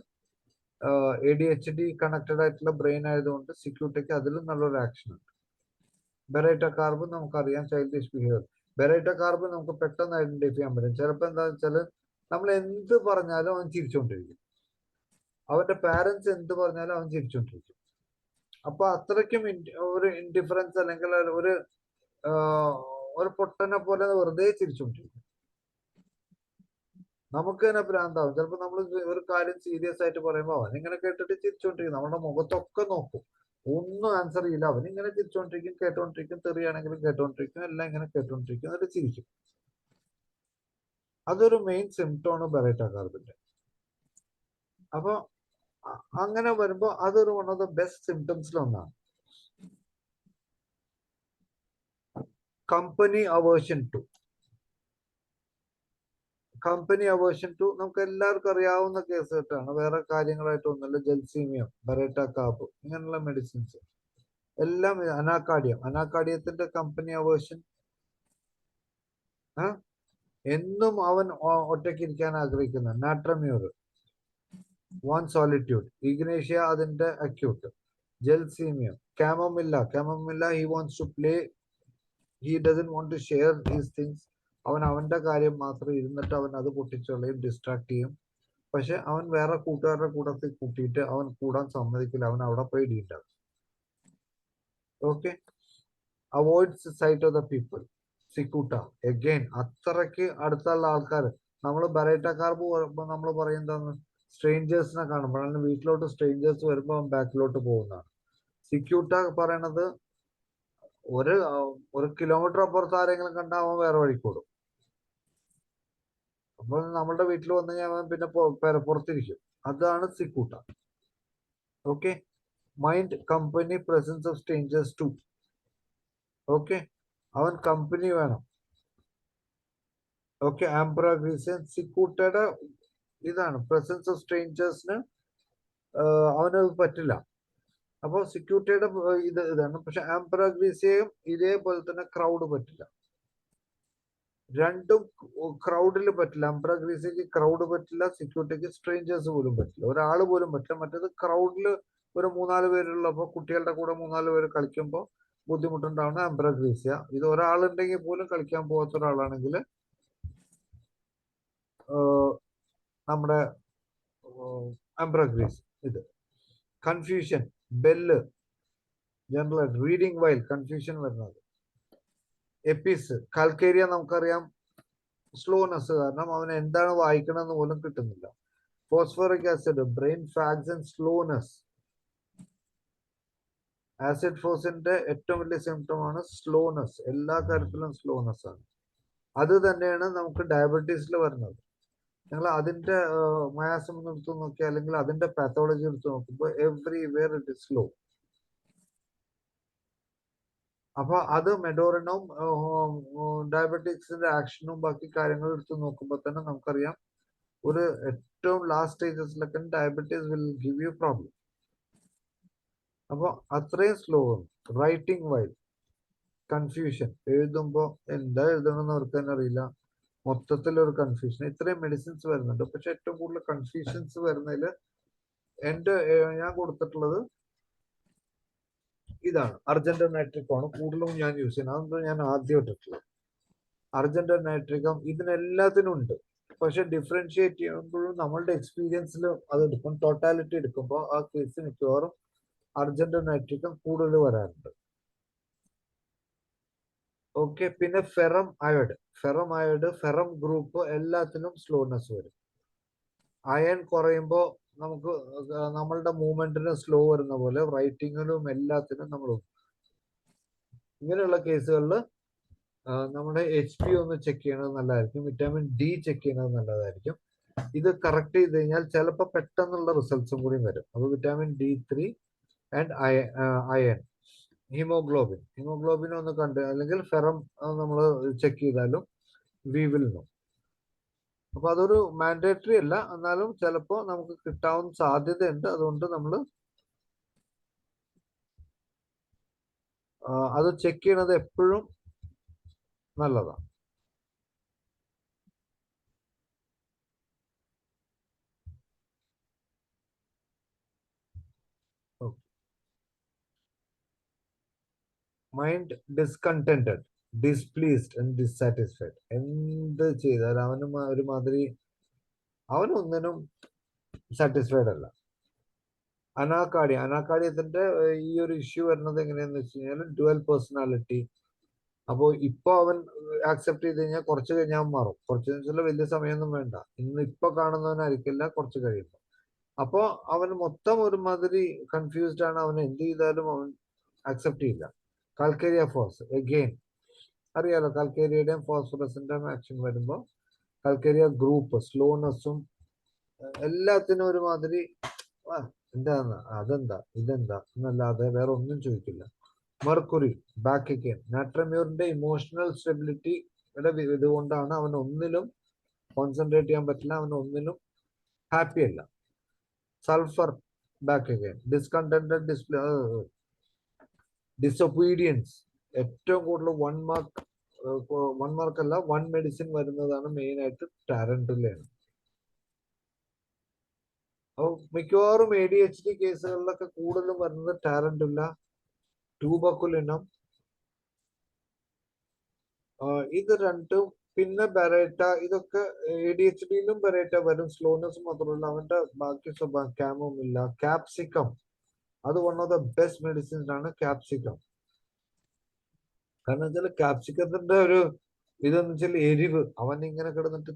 ADHD കണക്റ്റഡ് ആയിട്ടുള്ള ബ്രെയിൻ ആയതുകൊണ്ട് സിക്യൂട്ടയ്ക്ക് അതിലും നല്ലൊരു ആക്ഷൻ ഉണ്ട്. ബെറൈറ്റ കാർബ് നമുക്കറിയാം, ചൈൽഡിഷ് ബിഹേവിയർ. ബെറൈറ്റ കാർബ് നമുക്ക് പെട്ടെന്ന് ഐഡന്റിഫൈ ചെയ്യാൻ പറ്റും. ചിലപ്പോൾ എന്താ വെച്ചാൽ നമ്മൾ എന്ത് പറഞ്ഞാലും അവൻ ചിരിച്ചുകൊണ്ടിരിക്കും, അവന്റെ പാരന്റ്സ് എന്ത് പറഞ്ഞാലും അവൻ ചിരിച്ചുകൊണ്ടിരിക്കും. അപ്പൊ അത്രയ്ക്കും ഒരു ഇൻഡിഫറൻസ് അല്ലെങ്കിൽ ഒരു പൊട്ടനെ പോലെ വെറുതെ ചിരിച്ചുകൊണ്ടിരിക്കും. നമുക്ക് തന്നെ ഭ്രാന്താവും. ചിലപ്പോൾ നമ്മൾ ഒരു കാര്യം സീരിയസ് ആയിട്ട് പറയുമ്പോൾ അവൻ ഇങ്ങനെ കേട്ടിട്ട് ചിരിച്ചുകൊണ്ടിരിക്കും. നമ്മുടെ മുഖത്തൊക്കെ നോക്കും, ഒന്നും ആൻസർ ചെയ്യില്ല. അവൻ ഇങ്ങനെ ചിരിച്ചുകൊണ്ടിരിക്കും, കേട്ടോണ്ടിരിക്കും. തെറിയാണെങ്കിലും കേട്ടോണ്ടിരിക്കും, എല്ലാം ഇങ്ങനെ കേട്ടോണ്ടിരിക്കും, എന്നിട്ട് ചിരിക്കും. അതൊരു മെയിൻ സിംറ്റമാണ് ബെറൈറ്റ കാർബിന്റെ. അപ്പൊ അങ്ങനെ വരുമ്പോ അതൊരു വൺ ഓഫ് ദ ബെസ്റ്റ് സിംറ്റംസിലൊന്നാണ്. Company aversion to. നമുക്ക് എല്ലാവർക്കും അറിയാവുന്ന കേസ് കേട്ടാണ്, വേറെ കാര്യങ്ങളായിട്ടൊന്നുമില്ല. ജെൽസീമിയം, ബെറൈറ്റ കാർബ്, ഇങ്ങനെയുള്ള മെഡിസിൻസ് എല്ലാം. അനാക്കാഡിയത്തിന്റെ കമ്പനി അവേർഷൻ. എന്നും അവൻ ഒറ്റയ്ക്ക് ഇരിക്കാൻ ആഗ്രഹിക്കുന്ന നാട്രമ്യൂർ, വൺ സോളിറ്റ്യൂഡ്. ഇഗ്നേഷ്യ അതിന്റെ acute. Gelsemium. Chamomilla he wants to play, he doesn't want to share these things. അവൻ അവന്റെ കാര്യം മാത്രം ഇരുന്നിട്ട് അവൻ അത് പൊട്ടിച്ചോളയും, ഡിസ്ട്രാക്ട് ചെയ്യും. പക്ഷെ അവൻ വേറെ കൂട്ടുകാരുടെ കൂട്ടത്തിൽ കൂട്ടിയിട്ട് അവൻ കൂടാൻ സമ്മതിക്കില്ല, അവൻ അവിടെ പോയി ഡീറ്റാകും. Okay, avoids sight of the people. Cicuta again അത്രയ്ക്ക് അടുത്തുള്ള ആൾക്കാർ. നമ്മൾ ബറേറ്റ കാർബ് വരുമ്പോൾ നമ്മൾ പറയുന്നതാണ് സ്ട്രേഞ്ചേഴ്സിനെ കാണുമ്പോഴാണ് വീട്ടിലോട്ട് സ്ട്രേഞ്ചേഴ്സ് വരുമ്പോൾ ബാക്കിലോട്ട് പോകുന്നതാണ്. സിക്യൂട്ട പറയണത് ഒരു കിലോമീറ്റർ അപ്പുറത്ത് ആരെങ്കിലും കണ്ടാൽ അവൻ വേറെ വഴിക്കോടും. അപ്പോൾ നമ്മളുടെ വീട്ടിൽ വന്നു കഴിഞ്ഞാൽ അവൻ പിന്നെ പുറത്തിരിക്കും. അതാണ് cicuta. Okay. Mind company presence of strangers to. Okay, അവൻ കമ്പനി വേണം. ഓക്കെ, ആംബ്രാഗ്രീസിയൻ സിക്കൂട്ടയുടെ ഇതാണ് പ്രസൻസ് ഓഫ് സ്ട്രേഞ്ചേഴ്സിന് അവനത് പറ്റില്ല. അപ്പോൾ സിക്യൂരിറ്റിയുടെ ഇതാണ്. പക്ഷെ ആംബ്രാഗ്രീസിയയും ഇതേപോലെ തന്നെ ക്രൗഡ് പറ്റില്ല. രണ്ടും ക്രൗഡിൽ പറ്റില്ല. ആംബ്രാഗ്രീസിയക്ക് ക്രൗഡ് പറ്റില്ല, സിക്യൂരിറ്റിക്ക് സ്ട്രേഞ്ചേഴ്സ് പോലും പറ്റില്ല, ഒരാൾ പോലും പറ്റില്ല. മറ്റേത് ക്രൗഡിൽ ഒരു 3-4 പേരുള്ളപ്പോൾ കുട്ടികളുടെ കൂടെ 3-4 പേര് കളിക്കുമ്പോൾ ബുദ്ധിമുട്ടുണ്ടാവുന്ന ആംബ്രാഗ്രീസിയ. ഇത് ഒരാളുണ്ടെങ്കിൽ പോലും കളിക്കാൻ പോകാത്ത ഒരാളാണെങ്കിൽ നമ്മുടെ ആംബ്രാഗ്രീസ്. ഇത് confusion, bell, general reading while confusion വരുന്നത്. എപ്പിസ് കാൽക്കേരിയ നമുക്കറിയാം സ്ലോനെസ് കാരണം അവന് എന്താണ് വായിക്കണമെന്ന് പോലും കിട്ടുന്നില്ല. Phosphoric acid brain fags and slowness. Acid ഫോസിന്റെ ഏറ്റവും വലിയ സിംറ്റം ആണ് സ്ലോനെസ്. എല്ലാ കാര്യത്തിലും സ്ലോനെസ് ആണ്. അത് തന്നെയാണ് നമുക്ക് ഡയബറ്റീസിൽ വരുന്നത്. നിങ്ങൾ അതിന്റെ മയാസം എടുത്ത് നോക്കിയാൽ അല്ലെങ്കിൽ അതിന്റെ പാത്തോളജി എടുത്ത് നോക്കുമ്പോൾ എവ്രിവെയർ ഇറ്റ് ഇസ് സ്ലോ. അപ്പൊ അത് മെഡോറിനും ഡയബറ്റിക്സിന്റെ ആക്ഷനും ബാക്കി കാര്യങ്ങളും എടുത്ത് നോക്കുമ്പോൾ തന്നെ നമുക്കറിയാം ഒരു ഏറ്റവും ലാസ്റ്റ് സ്റ്റേജസിലൊക്കെ diabetes will give you problem. അപ്പൊ അത്രയും സ്ലോ. റൈറ്റിംഗ് വൈൽ കൺഫ്യൂഷൻ, എഴുതുമ്പോൾ എന്താ എഴുതണമെന്ന് അവർക്ക് തന്നെ അറിയില്ല, മൊത്തത്തിലൊരു കൺഫ്യൂഷൻ. ഇത്രയും മെഡിസിൻസ് വരുന്നുണ്ട്. പക്ഷെ ഏറ്റവും കൂടുതൽ കൺഫ്യൂഷൻസ് വരുന്നതിൽ ഞാൻ കൊടുത്തിട്ടുള്ളത് ഇതാണ്. അർജന്റോ നൈട്രിക്കമാണ് കൂടുതലും ഞാൻ യൂസ് ചെയ്യുന്നത്. അതൊന്നും ഞാൻ ആദ്യം ഇട്ടിട്ടുള്ളത്. അർജന്റോ നൈട്രിക്കം ഇതിനെല്ലാത്തിനും ഉണ്ട്. പക്ഷെ ഡിഫറൻഷിയേറ്റ് ചെയ്യുമ്പോഴും നമ്മളുടെ എക്സ്പീരിയൻസിൽ അത് എടുക്കും. ടോട്ടാലിറ്റി എടുക്കുമ്പോൾ ആ കേസ് മിക്കവാറും അർജന്റോ നൈട്രിക്കം കൂടുതൽ വരാറുണ്ട്. ഓക്കെ. പിന്നെ ഫെറം അയോഡ്, ഫെറം ഗ്രൂപ്പ് എല്ലാത്തിനും സ്ലോനെസ് വരും. അയൺ കുറയുമ്പോൾ നമുക്ക് നമ്മളുടെ മൂവ്മെന്റിന് സ്ലോ വരുന്ന പോലെ റൈറ്റിങ്ങിലും എല്ലാത്തിനും നമ്മൾ ഇങ്ങനെയുള്ള കേസുകളിൽ നമ്മുടെ HP ഒന്ന് ചെക്ക് ചെയ്യണത് നല്ലതായിരിക്കും. വിറ്റാമിൻ D ചെക്ക് ചെയ്യുന്നത് നല്ലതായിരിക്കും. ഇത് കറക്റ്റ് ചെയ്ത് കഴിഞ്ഞാൽ ചിലപ്പോൾ പെട്ടെന്നുള്ള റിസൾട്ട്സും കൂടി വരും. അപ്പോൾ vitamin D3 and iron, haemoglobin ഒന്ന് കണ്ട് അല്ലെങ്കിൽ ഫെറം നമ്മൾ ചെക്ക് ചെയ്താലും വി വിൽ നോ. അപ്പൊ അതൊരു മാൻഡേറ്ററി അല്ല, എന്നാലും ചിലപ്പോൾ നമുക്ക് കിട്ടാവുന്ന സാധ്യതയുണ്ട്. അതുകൊണ്ട് നമ്മൾ അത് ചെക്ക് ചെയ്യണത് എപ്പോഴും നല്ലതാണ്. Mind discontented, displeased and dissatisfied. എന്ത് ചെയ്താൽ അവനൊന്നിനും സാറ്റിസ്ഫൈഡ് അല്ല. അനാക്കാഡിയത്തിന്റെ ഈ ഒരു ഇഷ്യൂ വരുന്നത് എങ്ങനെയാന്ന് വെച്ച് കഴിഞ്ഞാൽ ഡ്യുവൽ പേഴ്സണാലിറ്റി. അപ്പോൾ ഇപ്പൊ അവൻ ആക്സെപ്റ്റ് ചെയ്ത് കഴിഞ്ഞാൽ കുറച്ച് കഴിഞ്ഞാൽ അവൻ മാറും. കുറച്ച് വെച്ചാൽ വലിയ സമയമൊന്നും വേണ്ട. ഇപ്പൊ കാണുന്നവനായിരിക്കില്ല കുറച്ച് കഴിയുമ്പോൾ. അപ്പോ അവൻ മൊത്തം ഒരുമാതിരി കൺഫ്യൂസ്ഡ് ആണ്. അവൻ എന്ത് ചെയ്താലും അവൻ ആക്സെപ്റ്റ് ചെയ്യില്ല. കാൽക്കേരിയ ഫോസ് എഗെയിൻ അറിയാലോ, കാൽക്കേരിയയുടെയും ഫോസ്ഫറസിന്റെയും ആക്ഷൻ വരുമ്പോൾ കാൽക്കേരിയ ഗ്രൂപ്പ് സ്ലോനെസ്സും എല്ലാത്തിനും ഒരുമാതിരി എന്താന്ന് അതെന്താ ഇതെന്താ എന്നല്ലാതെ വേറെ ഒന്നും ചോദിക്കില്ല. Mercury back again. നാട്രമ്യൂറിന്റെ ഇമോഷണൽ സ്റ്റെബിലിറ്റിയുടെ ഇതുകൊണ്ടാണ് അവൻ ഒന്നിലും കോൺസെൻട്രേറ്റ് ചെയ്യാൻ പറ്റില്ല, അവൻ ഒന്നിലും ഹാപ്പി അല്ല. Sulphur back again. Discontented disobedience. ഏറ്റവും കൂടുതൽ 1 മാർക്ക് അല്ല 1 മെഡിസിൻ വരുന്നതാണ് മെയിൻ ആയിട്ട് ടാരന്റുലയാണ്. അപ്പോൾ മിക്കവാറും ADHD കേസുകളിലൊക്കെ കൂടുതലും വരുന്നത് ടാരന്റുല, ട്യൂബക്കുലിനം, ഇത് രണ്ടും. പിന്നെ ബെറേറ്റ. ഇതൊക്കെ ADHDയിലും ബെറേറ്റ വരും. സ്ലോനെസ് മാത്രമല്ല അവന്റെ ബാക്കി സ്വഭാവം. കാമോമില്ല, ക്യാപ്സിക്കം, അത് one of the best medicines ആണ് ക്യാപ്സിക്കം. കാരണം വെച്ചാൽ ക്യാപ്സിക്കത്തിന്റെ ഒരു ഇതെന്ന് വെച്ചാൽ എരിവ്, അവൻ ഇങ്ങനെ കിടന്നിട്ട്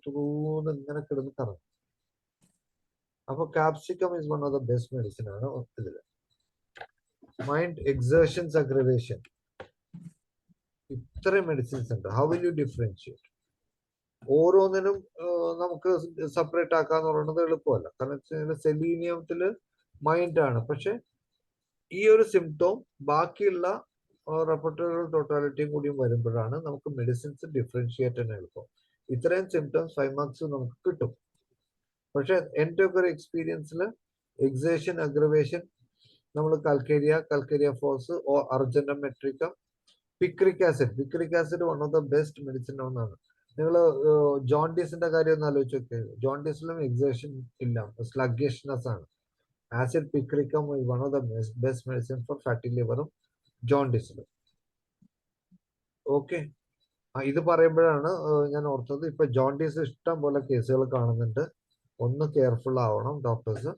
തുറൂന്ന് ഇങ്ങനെ കിടന്ന് കറങ്ങും. അപ്പൊ capsicum is one of the best medicine ആണ് ഇതില്. മൈൻഡ് എക്സേഷൻസ് അഗ്രവേഷൻ, ഇത്രയും മെഡിസിൻസ് ഉണ്ട്. How will you differentiate? ഓരോന്നിനും നമുക്ക് സെപ്പറേറ്റ് ആക്കാന്ന് പറയുന്നത് എളുപ്പമല്ല. കാരണം വെച്ചാൽ സെലീനിയത്തില് മൈൻഡാണ്, പക്ഷെ ഈ ഒരു സിംറ്റം ബാക്കിയുള്ള റെപ്പർട്ടറി ടോട്ടാലിറ്റിയും കൂടിയും വരുമ്പോഴാണ് നമുക്ക് മെഡിസിൻസ് ഡിഫറൻഷിയേറ്റ് ചെയ്യാൻ എളുപ്പം. ഇത്രയും സിംറ്റംസ് 5 മാർക്സ് നമുക്ക് കിട്ടും. പക്ഷെ എൻ്റെ ഒക്കെ ഒരു എക്സ്പീരിയൻസിൽ എക്സേഷൻ അഗ്രവേഷൻ നമ്മൾ calcarea phos or argentum metallicum, picric acid one of the best medicine ഒന്നാണ്. നിങ്ങൾ ജോണ്ടിസിന്റെ കാര്യം ഒന്ന് ആലോചിച്ച് നോക്കിയത്. ജോണ്ടിസിലും എക്സേഷൻ ഇല്ല, സ്ലഗ്ഗിഷ്നെസ് ആണ്. Acid picricum is one of the best medicine for fatty liverഉം ജോണ്ടിസിലും. ഓക്കെ, ഇത് പറയുമ്പോഴാണ് ഞാൻ ഓർത്തത്, ഇപ്പൊ ജോണ്ടിസ് ഇഷ്ടം പോലെ കേസുകൾ കാണുന്നുണ്ട്. ഒന്ന് കെയർഫുൾ ആവണം ഡോക്ടേഴ്സ്.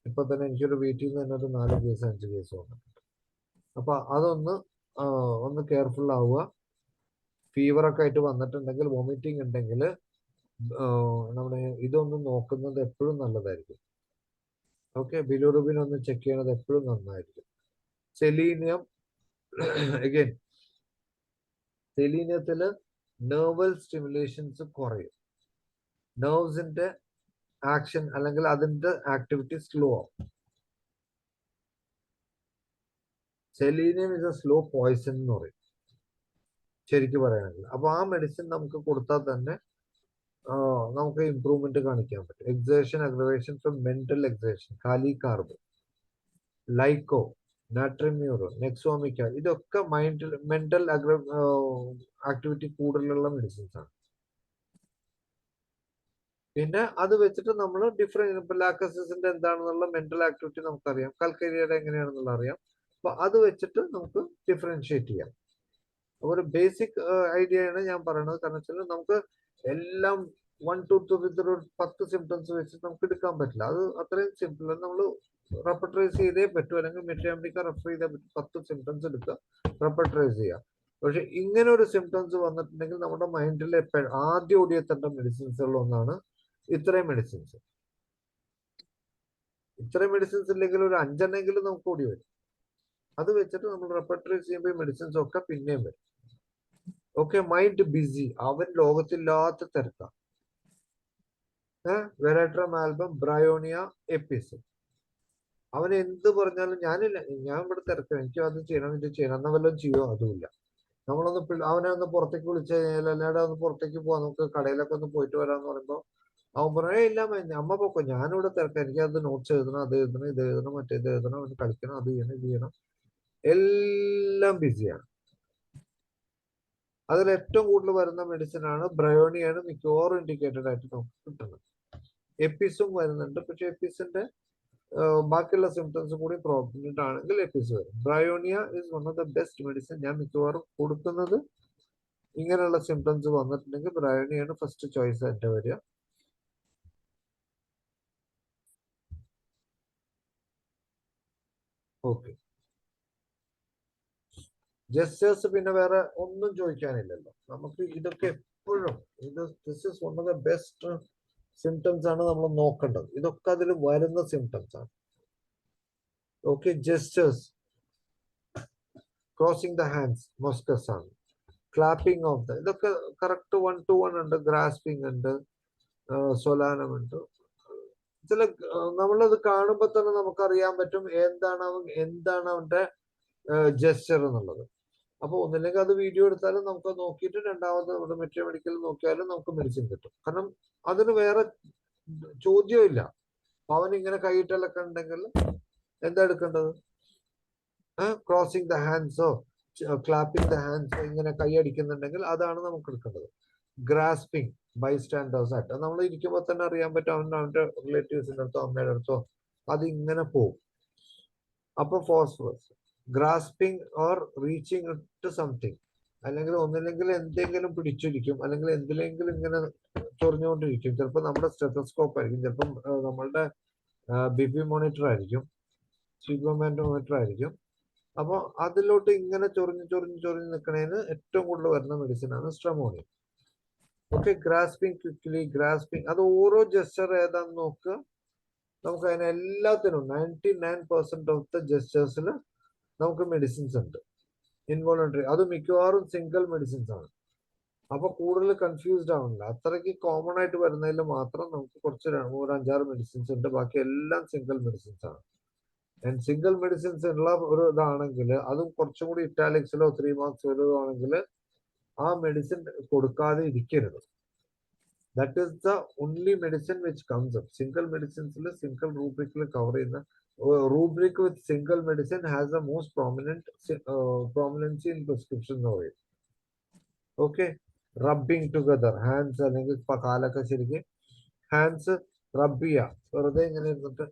ഇപ്പൊ തന്നെ എനിക്കൊരു വീട്ടിൽ നിന്ന് തന്നെ ഒരു 4 കേസ് 5 കേസ് വന്നിട്ടുണ്ട്. അപ്പൊ ഒന്ന് കെയർഫുൾ ആവുക. ഫീവർ ഒക്കെ ആയിട്ട് വന്നിട്ടുണ്ടെങ്കിൽ, വോമിറ്റിംഗ് ഉണ്ടെങ്കിൽ നമ്മുടെ ഇതൊന്നും നോക്കുന്നത് എപ്പോഴും നല്ലതായിരിക്കും. ഓക്കെ, ബിലിറുബിൻ ഒന്ന് ചെക്ക് ചെയ്യണത് എപ്പോഴും നന്നായിരിക്കും. സെലീനിയം അഗൈൻ, സെലീനിയത്തില് നെർവൽ സ്റ്റിമുലേഷൻസ് കുറയും. നെർവ്സിന്റെ ആക്ഷൻ അല്ലെങ്കിൽ അതിന്റെ ആക്ടിവിറ്റി സ്ലോ ആവും. Selenium is A slow Poisson എന്ന് പറയും ശരിക്കും പറയുകയാണെങ്കിൽ. അപ്പൊ ആ മെഡിസിൻ നമുക്ക് കൊടുത്താൽ തന്നെ നമുക്ക് ഇംപ്രൂവ്മെന്റ് കാണിക്കാൻ പറ്റും. Exhaustion aggravation from mental exhaustion, കാലി കാർബ്, ലൈക്കോ, നാട്രിമ്യൂറോ, നെക്സോമിക്ക, ഇതൊക്കെ മെന്റൽ ആക്ടിവിറ്റി കൂടുതലുള്ള മെഡിസിൻസ് ആണ്. പിന്നെ അത് വെച്ചിട്ട് നമ്മൾ ഡിഫറെന്റ് ലാക്കസിന്റെ എന്താണെന്നുള്ള മെന്റൽ ആക്ടിവിറ്റി നമുക്കറിയാം, കൽക്കരിയുടെ എങ്ങനെയാണെന്നുള്ള അറിയാം. അപ്പൊ അത് വെച്ചിട്ട് നമുക്ക് ഡിഫറൻഷിയേറ്റ് ചെയ്യാം. അപ്പൊ ഒരു ബേസിക് ഐഡിയയാണ് ഞാൻ പറയുന്നത്. കാരണം വെച്ചാൽ നമുക്ക് എല്ലാം 1 to 10 സിംറ്റംസ് വെച്ച് നമുക്ക് എടുക്കാൻ പറ്റില്ല. അത് അത്രയും സിമ്പിൾ. നമ്മൾ റെപ്പർട്ടറൈസ് ചെയ്തേ പറ്റൂ, അല്ലെങ്കിൽ മെട്രിയാമ്പിക്ക റെഫർ ചെയ്തേ പറ്റും. 10 സിംറ്റംസ് എടുക്കുക, റെപ്പർട്ടറൈസ് ചെയ്യുക. പക്ഷെ ഇങ്ങനെ ഒരു സിംറ്റംസ് വന്നിട്ടുണ്ടെങ്കിൽ നമ്മുടെ മൈൻഡിൽ ആദ്യം ഓടിയെത്തേണ്ട മെഡിസിൻസുകളിൽ ഒന്നാണ് ഇത്രയും മെഡിസിൻസ്. ഇത്രയും മെഡിസിൻസ് ഇല്ലെങ്കിൽ ഒരു 5 നമുക്ക് ഓടി വരും. അത് വെച്ചിട്ട് നമ്മൾ റെപ്പർട്ടറൈസ് ചെയ്യുമ്പോൾ മെഡിസിൻസ് ഒക്കെ പിന്നെയും വരും. ഓക്കെ, മൈൻഡ് ബിസി, അവൻ ലോകത്തില്ലാത്ത തിരക്കാം. വെരാട്രം ആൽബം, ബ്രയോണിയ, എപ്പിസ്, അവൻ എന്ത് പറഞ്ഞാലും ഞാൻ ഇവിടെ തിരക്കാം, എനിക്ക് അത് ചെയ്യണം ഇത് ചെയ്യണം, എന്നാ വല്ലതും ചെയ്യോ? അതുമില്ല. അവനെ ഒന്ന് പുറത്തേക്ക് വിളിച്ചു കഴിഞ്ഞാൽ, അല്ലാതെ ഒന്ന് പുറത്തേക്ക് പോവാം, നമുക്ക് കടയിലൊക്കെ ഒന്ന് പോയിട്ട് വരാന്ന് പറയുമ്പോൾ അവൻ പറയേ ഇല്ല അമ്മ പൊക്കോ, ഞാനിവിടെ തിരക്കാം, എനിക്ക് അത് നോട്ട്സ് എഴുതണം, അത് എഴുതണം, ഇത് എഴുതണം, മറ്റേത് എഴുതണം, അവന് കളിക്കണം, അത് ചെയ്യണം, ഇത് ചെയ്യണം, എല്ലാം ബിസിയാണ്. അതിൽ ഏറ്റവും കൂടുതൽ വരുന്ന മെഡിസിൻ ആണ് ബ്രയോണിയാണ് മിക്കവാറും ഇൻഡിക്കേറ്റഡ് ആയിട്ട് നമുക്ക് കിട്ടുന്നത്. എപ്പിസും വരുന്നുണ്ട്, പക്ഷെ എപ്പിസിന്റെ ബാക്കിയുള്ള സിംറ്റംസ് കൂടി പ്രോബ്ലം ആണെങ്കിൽ എപ്പിസ് വരും. Bryonia is one of the best medicine. ഞാൻ മിക്കവാറും കൊടുക്കുന്നത് ഇങ്ങനെയുള്ള സിംറ്റംസ് വന്നിട്ടുണ്ടെങ്കിൽ ബ്രയോണിയാണ് ഫസ്റ്റ് ചോയ്സ് ആയിട്ട് വരിക. ഓക്കെ, ജസ്റ്റേഴ്സ് പിന്നെ വേറെ ഒന്നും ചോദിക്കാനില്ലല്ലോ. നമുക്ക് ഇതൊക്കെ എപ്പോഴും this is one of the best symptoms ആണ് നമ്മൾ നോക്കേണ്ടത്. ഇതൊക്കെ അതിൽ വരുന്ന സിംറ്റംസ് ആണ്. Okay, gestures, crossing the hands, moschus ആണ്, ക്ലാപ്പിംഗ് ഓഫ് ദ, ഇതൊക്കെ കറക്റ്റ് 1 to 1 ഉണ്ട്. ഗ്രാസ്പിംഗ് ഉണ്ട്, സൊലാനം ഉണ്ട്. ചില നമ്മളത് കാണുമ്പോൾ തന്നെ നമുക്കറിയാൻ പറ്റും എന്താണ് അവന്റെ ജസ്റ്റർ എന്നുള്ളത്. അപ്പൊ ഒന്നില്ലെങ്കിൽ അത് വീഡിയോ എടുത്താലും നമുക്ക് നോക്കിയിട്ട് രണ്ടാമത് നമ്മുടെ മെട്രിയ നോക്കിയാലും നമുക്ക് മെഡിസിൻ കിട്ടും. കാരണം അതിന് വേറെ ചോദ്യമില്ല. അവൻ ഇങ്ങനെ കൈയിട്ടലൊക്കെ ഉണ്ടെങ്കിൽ എന്താ എടുക്കേണ്ടത്? ക്രോസിംഗ് ദ ഹാൻഡ്സോ ക്ലാപ്പിംഗ് ദ ഹാൻഡ്സോ, ഇങ്ങനെ കൈ അടിക്കുന്നുണ്ടെങ്കിൽ അതാണ് നമുക്ക് എടുക്കേണ്ടത്. ഗ്രാസ്പിംഗ്, ബൈസ്റ്റാൻഡേഴ്സ് ആയിട്ട് നമ്മൾ ഇരിക്കുമ്പോൾ തന്നെ അറിയാൻ പറ്റും അവന്റെ റിലേറ്റീവ്സിന്റെ അടുത്തോ അമ്മയുടെ അടുത്തോ അത് ഇങ്ങനെ പോകും. അപ്പൊ phosphorus, grasping or reaching to something, അല്ലെങ്കിൽ ഒന്നില്ലെങ്കിൽ എന്തെങ്കിലും പിടിച്ചിരിക്കും, അല്ലെങ്കിൽ എന്തിലെങ്കിലും ഇങ്ങനെ ചൊറിഞ്ഞുകൊണ്ടിരിക്കും. ചിലപ്പോൾ നമ്മുടെ സ്റ്റെത്തോസ്കോപ്പ് ആയിരിക്കും, ചിലപ്പം നമ്മളുടെ ബി പി മോണിറ്റർ ആയിരിക്കും, സ്പീഡോമീറ്റർ ആയിരിക്കും. അപ്പൊ അതിലോട്ട് ഇങ്ങനെ ചൊറിഞ്ഞ് നിൽക്കണേന് ഏറ്റവും കൂടുതൽ വരുന്ന മെഡിസിൻ ആണ് സ്ട്രമോണിയം. ഓക്കെ, ഗ്രാസ്പിംഗ് ക്വിക്ലി, ഗ്രാസ്പിംഗ്, അത് ഓരോ ജസ്റ്റർ ഏതാന്ന് നോക്കുക. നമുക്ക് അതിന് എല്ലാത്തിനും 99% ഓഫ് ദ ജസ്റ്റേഴ്സിൽ നമുക്ക് മെഡിസിൻസ് ഉണ്ട് ഇൻവോളണ്ടറി. അത് മിക്കവാറും സിംഗിൾ മെഡിസിൻസ് ആണ്. അപ്പൊ കൂടുതൽ കൺഫ്യൂസ്ഡ് ആവുന്നില്ല. അത്രയ്ക്ക് കോമൺ ആയിട്ട് വരുന്നതിൽ മാത്രം നമുക്ക് കുറച്ച് 5-6 മെഡിസിൻസ് ഉണ്ട്. ബാക്കി എല്ലാം സിംഗിൾ മെഡിസിൻസ് ആണ്. ആൻഡ് സിംഗിൾ മെഡിസിൻസ് ഉള്ള ഒരു ഇതാണെങ്കിൽ, അതും കുറച്ചും കൂടി ഇറ്റാലിക്സിലോ 3 മാർക്സ് വരുവാണെങ്കിൽ ആ മെഡിസിൻ കൊടുക്കാതെ ഇരിക്കരുത്. That is the only medicine which comes up. Single മെഡിസിൻസിൽ സിംഗിൾ റൂബ്രിക്കിൽ കവർ ചെയ്യുന്ന rubric with single medicine has the most prominency in prescription എന്ന് പറയും. ഓക്കെ, റബ്ബിങ് ടുഗദർ, ഹാൻഡ്സ് അല്ലെങ്കിൽ കാലൊക്കെ ശരിക്കും ഹാൻഡ്സ് റബ്ബ് ചെയ്യുക വെറുതെ ഇങ്ങനെ ഇരുന്നിട്ട്.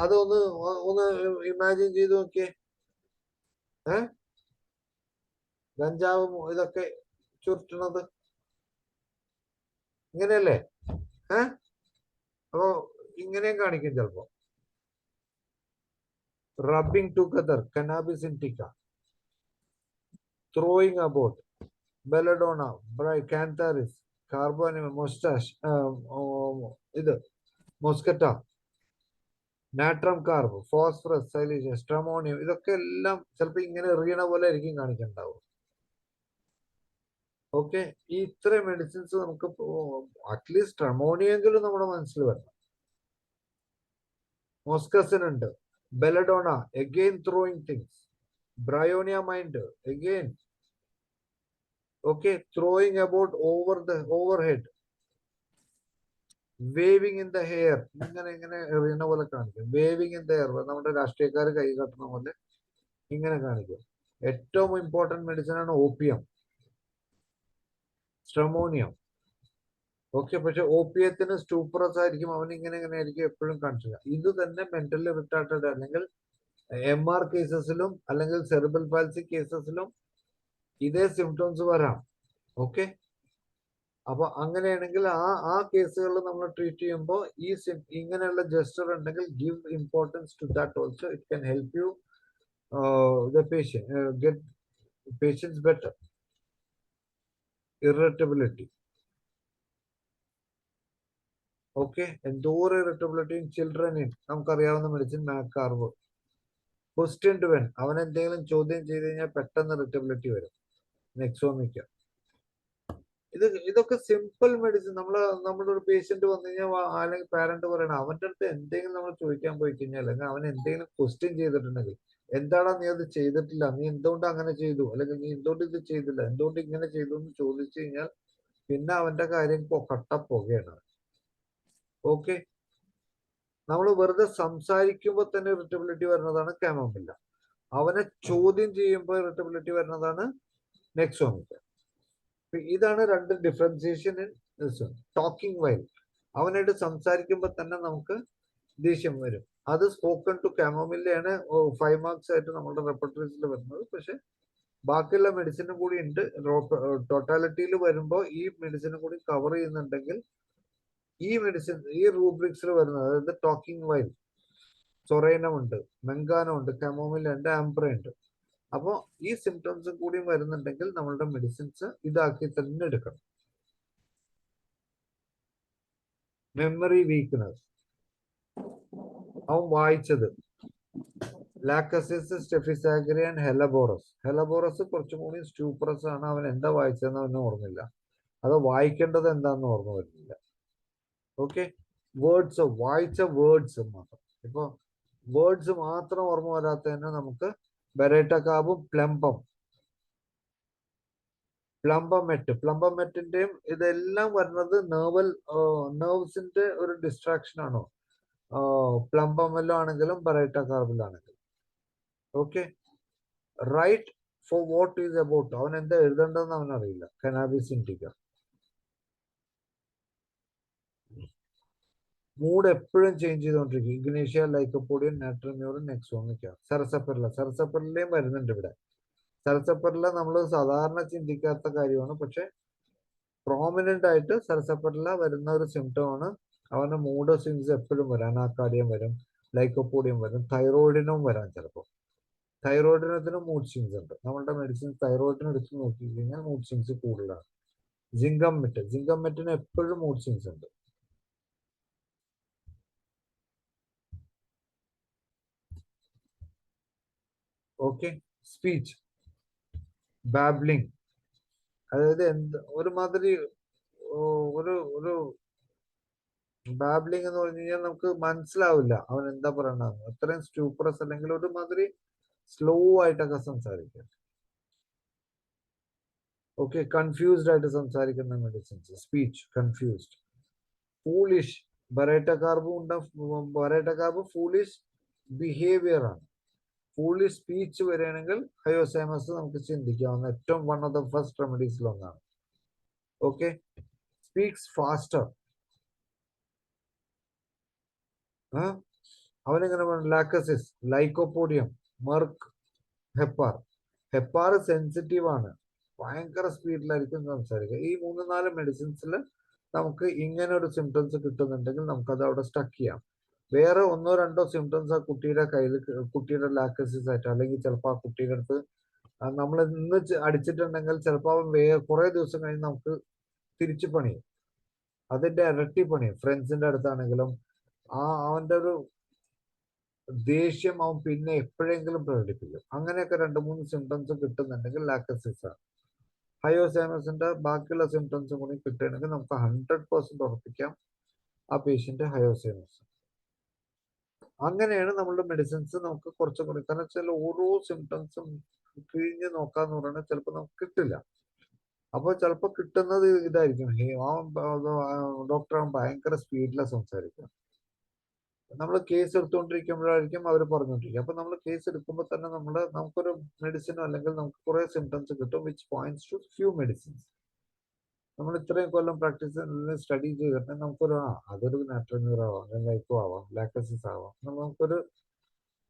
അതൊന്ന് ഇമാജിൻ ചെയ്ത് നോക്കിയേ. ഗഞ്ചാവും ഇതൊക്കെ ചുരുട്ടണത് ഇങ്ങനെയല്ലേ? അപ്പോ ഇങ്ങനെയും കാണിക്കും ചിലപ്പോ. Rubbing together, cannabis indica, throwing about, belladonna, cantharis, carboneum, മൊസ്റ്റാഷ്, ഇത് മൊസ്കറ്റ, നാട്രം കാർബ്, ഫോസ്ഫറസ്, സൈലീഷ്യം, സ്ട്രമോണിയം, ഇതൊക്കെ എല്ലാം ചിലപ്പോൾ ഇങ്ങനെ എറിയണ പോലെ ആയിരിക്കും കാണിക്കണ്ടാവും. ഓക്കെ, ഈ ഇത്രയും മെഡിസിൻസ് നമുക്ക് അറ്റ്ലീസ്റ്റ് സ്ട്രമോണിയെങ്കിലും നമ്മുടെ മനസ്സിൽ വരണം. മോസ്കസിൻ ഉണ്ട്, belladonna, again throwing things, Bryonia mind, again okay, throwing about overhead, waving in the hair, ഇങ്ങനെ എറിയുന്ന പോലെ കാണിക്കും. വേവിങ് ഇൻ ദ ഹെയർ, നമ്മുടെ രാഷ്ട്രീയക്കാർ കൈ കട്ടുന്ന പോലെ ഇങ്ങനെ കാണിക്കും. ഏറ്റവും ഇമ്പോർട്ടന്റ് മെഡിസിൻ ആണ് ഓപ്പിയം, സ്ട്രമോണിയം. ഓക്കെ, പക്ഷെ ഓപ്പിയത്തിന് സ്റ്റൂപ്പറസ് ആയിരിക്കും, അവൻ ഇങ്ങനെ ആയിരിക്കും എപ്പോഴും കാണിക്കുക. ഇത് തന്നെ മെന്റലി റിട്ടാർട്ടഡ് അല്ലെങ്കിൽ MR കേസസിലും അല്ലെങ്കിൽ സെറിബ്രൽ പാൽസി കേസസിലും ഇതേ സിംറ്റംസ് വരാം. ഓക്കെ, അപ്പൊ അങ്ങനെയാണെങ്കിൽ ആ കേസുകളിൽ നമ്മൾ ട്രീറ്റ് ചെയ്യുമ്പോൾ ഇങ്ങനെയുള്ള ജസ്റ്റർ ഉണ്ടെങ്കിൽ give importance to that also. It can help you the patient get patience better. Irritability, okay, എന്തോരം ഇറിറ്റബിലിറ്റിയും ചിൽഡ്രനിൽ നമുക്കറിയാവുന്ന മെഡിസിൻ മാക്കാർവ്. ക്വസ്റ്റ്യൻ ടു വെൻ, അവൻ എന്തെങ്കിലും ചോദ്യം ചെയ്ത് കഴിഞ്ഞാൽ പെട്ടെന്ന് ഇറിറ്റബിലിറ്റി വരും. നെക്സോമിക്ക, ഇതൊക്കെ സിമ്പിൾ മെഡിസിൻ. നമ്മുടെ ഒരു പേഷ്യന്റ് വന്നു കഴിഞ്ഞാൽ അല്ലെങ്കിൽ പാരന്റ് പറയണം, അവന്റെ അടുത്ത് എന്തെങ്കിലും നമ്മൾ ചോദിക്കാൻ പോയി കഴിഞ്ഞാൽ അല്ലെങ്കിൽ അവൻ എന്തെങ്കിലും ക്വസ്റ്റ്യൻ ചെയ്തിട്ടുണ്ടെങ്കിൽ, എന്താടാ നീ അത് ചെയ്തിട്ടില്ല, നീ എന്തുകൊണ്ട് അങ്ങനെ ചെയ്തു, അല്ലെങ്കിൽ നീ എന്തുകൊണ്ട് ഇത് ചെയ്തില്ല, എന്തുകൊണ്ട് ഇങ്ങനെ ചെയ്തു എന്ന് ചോദിച്ചു കഴിഞ്ഞാൽ പിന്നെ അവന്റെ കാര്യം കട്ടപ്പോകയാണ്. ഓക്കെ, നമ്മൾ വെറുതെ സംസാരിക്കുമ്പോൾ തന്നെ ഇറിറ്റബിലിറ്റി വരുന്നതാണ് കാമോമില്ല. അവനെ ചോദ്യം ചെയ്യുമ്പോൾ ഇറിറ്റബിലിറ്റി വരുന്നതാണ് നെക്സോമിക്ക. ഇതാണ് രണ്ട് ഡിഫറൻസിയേഷൻ ഇൻ ടോക്കിംഗ് വൈൽ. അവനായിട്ട് സംസാരിക്കുമ്പോൾ തന്നെ നമുക്ക് ദേഷ്യം വരും. അത് സ്പോക്കൺ ടു കാമോമില്ലയാണ് 5 മാർക്സ് ആയിട്ട് നമ്മുടെ റെപ്പർട്ടറീസിൽ വരുന്നത്. പക്ഷെ ബാക്കിയുള്ള മെഡിസിനും കൂടി ഉണ്ട്. ടോട്ടാലിറ്റിയിൽ വരുമ്പോൾ ഈ മെഡിസിനും കൂടി കവർ ചെയ്യുന്നുണ്ടെങ്കിൽ ഈ മെഡിസിൻ ഈ റൂബ്രിക്സിൽ വരുന്നത്, അതായത് ടോക്കിംഗ് വൈൽ, സൊറൈനം ഉണ്ട്, മെങ്കാനോ ഉണ്ട്, കാമോമില്ല ഉണ്ട്, ആംബ്ര ഉണ്ട്. അപ്പോൾ ഈ സിംറ്റംസ് കൂടി വരുന്നുണ്ടെങ്കിൽ നമ്മളുടെ മെഡിസിൻസ് ഇതാക്കി തന്നെ എടുക്കണം. മെമ്മറി വീക്ക്നെസ്, അവൻ വായിച്ചത് ലാക്കസിസ്, സ്റ്റെഫിസാഗ്രി ആൻഡ് ഹെലബോറസ്. ഹെലബോറസ് കുറച്ചും കൂടി സ്റ്റൂപ്പറസ് ആണ്. അവൻ എന്താ വായിച്ചതെന്ന് അവന് ഓർമ്മയില്ല, അത് വായിക്കേണ്ടത് എന്താന്ന് ഓർമ്മ വരുന്നില്ല. ഓക്കെ, വേർഡ്സ്, വായിച്ച വേർഡ്സ് മാത്രം. ഇപ്പൊ വേർഡ്സ് മാത്രം ഓർമ്മ വരാത്തതിന് നമുക്ക് ബെറേറ്റ കാബും പ്ലംബമെറ്റിന്റെയും ഇതെല്ലാം വരുന്നത് നെർവ്സിന്റെ ഒരു ഡിസ്ട്രാക്ഷൻ ആണോ, പ്ലംബമെല്ലോ ആണെങ്കിലും ബെറേറ്റ കാർബിലാണെങ്കിലും. Okay, write for what is about, അവൻ എന്താ എഴുതേണ്ടതെന്ന് അവനറിയില്ല. Cannabis indica. മൂഡ് എപ്പോഴും ചേഞ്ച് ചെയ്തുകൊണ്ടിരിക്കും. Ignatia, lycopodium, നാട്രമ്യൂറിൻ, നെക്സോമിക്ക. സരസപ്പെറിലയും വരുന്നുണ്ട് ഇവിടെ. സരസപ്പെറില നമ്മൾ സാധാരണ ചിന്തിക്കാത്ത കാര്യമാണ്, പക്ഷെ പ്രോമിനന്റ് ആയിട്ട് സരസപ്പെറില വരുന്ന ഒരു സിംറ്റം ആണ്. അവന് മൂഡ് സ്വിങ്സ് എപ്പോഴും വരും. അനാക്കാർഡിയം വരും, ലൈക്കോപോഡിയം വരും, തൈറോയിഡിനും വരാം ചിലപ്പോൾ. തൈറോയിഡിനത്തിന് മൂഡ് സ്വിങ്സ് ഉണ്ട്. നമ്മളുടെ മെഡിസിൻ തൈറോയിഡിന് എടുത്ത് നോക്കിക്കഴിഞ്ഞാൽ മൂഡ് സ്വിങ്സ് കൂടുതലാണ്. ജിങ്കമ്മെറ്റിന് എപ്പോഴും മൂഡ് സ്വിങ്സ് ഉണ്ട്. ഓക്കെ. സ്പീച്ച്, ബാബ്ലിംഗ്, അതായത് ഒരുമാതിരി ഒരു ഒരു ബാബ്ലിംഗ് എന്ന് പറഞ്ഞു കഴിഞ്ഞാൽ നമുക്ക് മനസ്സിലാവില്ല അവൻ എന്താ പറയണെന്ന്. അത്രയും സ്റ്റൂപ്പറസ് അല്ലെങ്കിൽ ഒരുമാതിരി സ്ലോ ആയിട്ടൊക്കെ സംസാരിക്കുക. ഓക്കെ. കൺഫ്യൂസ്ഡ് ആയിട്ട് സംസാരിക്കുന്ന medicines, speech confused. Foolish, baryta carb foolish behaviour ആണ്. ഫൂളിഷ് സ്പീച്ച് വരികയാണെങ്കിൽ ഹയോസൈമസ് നമുക്ക് ചിന്തിക്കാവുന്ന ഏറ്റവും വൺ ഓഫ് ദ ഫസ്റ്റ് റെമഡീസിൽ ഒന്നാണ്. ഓക്കെ. സ്പീക്സ് ഫാസ്റ്റർ, അവനെങ്ങനെ lachesis, lycopodium, merc, hepar sensitive ആണ്, ഭയങ്കര സ്പീഡിലായിരിക്കും സംസാരിക്കുക. ഈ 3-4 മെഡിസിൻസിൽ നമുക്ക് ഇങ്ങനെ ഒരു സിംറ്റംസ് കിട്ടുന്നുണ്ടെങ്കിൽ നമുക്കത് അവിടെ സ്റ്റക്ക് ചെയ്യാം. വേറെ 1-2 സിംറ്റംസ് ആ കുട്ടിയുടെ കയ്യിൽ, കുട്ടിയുടെ ലാക്കസിസ് ആയിട്ട്, അല്ലെങ്കിൽ ചിലപ്പോൾ ആ കുട്ടിയുടെ അടുത്ത് നമ്മൾ ഇന്ന് അടിച്ചിട്ടുണ്ടെങ്കിൽ ചിലപ്പോൾ അവൻ കുറെ ദിവസം കഴിഞ്ഞ് നമുക്ക് തിരിച്ചു പണിയും, അതിന്റെ ഇരട്ടി പണിയും. ഫ്രണ്ട്സിന്റെ അടുത്താണെങ്കിലും അവന്റെ ഒരു ദേഷ്യം അവൻ പിന്നെ എപ്പോഴെങ്കിലും പ്രകടിപ്പിക്കും. അങ്ങനെയൊക്കെ 2-3 സിംറ്റംസ് കിട്ടുന്നുണ്ടെങ്കിൽ ലാക്കസിസ് ആണ്. ഹയോസൈമസിന്റെ ബാക്കിയുള്ള സിംറ്റംസും കൂടി കിട്ടുകയാണെങ്കിൽ നമുക്ക് 100% ഉറപ്പിക്കാം ആ പേഷ്യന്റ് ഹയോസൈമസ്. അങ്ങനെയാണ് നമ്മളുടെ മെഡിസിൻസ് നമുക്ക് കുറച്ചും കൂടി, കാരണം വെച്ചാൽ ഓരോ സിംറ്റംസും കിഴിഞ്ഞ് നോക്കാന്ന് പറയുന്നത് ചിലപ്പോൾ നമുക്ക് കിട്ടില്ല. അപ്പോൾ ചിലപ്പോൾ കിട്ടുന്നത് ഇതായിരിക്കും, ഡോക്ടർ ഭയങ്കര സ്പീഡിലാണ് സംസാരിക്കുക. നമ്മൾ കേസ് എടുത്തുകൊണ്ടിരിക്കുമ്പോഴായിരിക്കും അവർ പറഞ്ഞുകൊണ്ടിരിക്കുക. അപ്പൊ നമ്മൾ കേസ് എടുക്കുമ്പോൾ തന്നെ നമുക്കൊരു മെഡിസിനോ അല്ലെങ്കിൽ നമുക്ക് കുറെ സിംറ്റംസ് കിട്ടും, which points to few medicines. നമ്മൾ ഇത്രയും കൊല്ലം പ്രാക്ടീസ് സ്റ്റഡി ചെയ്തിട്ട് നമുക്കൊരു അതൊരു നാട്രന്യൂർ ആവാം, ലൈക്കോ ആവാം, ലാക്കസിസ് ആവാം, നമുക്കൊരു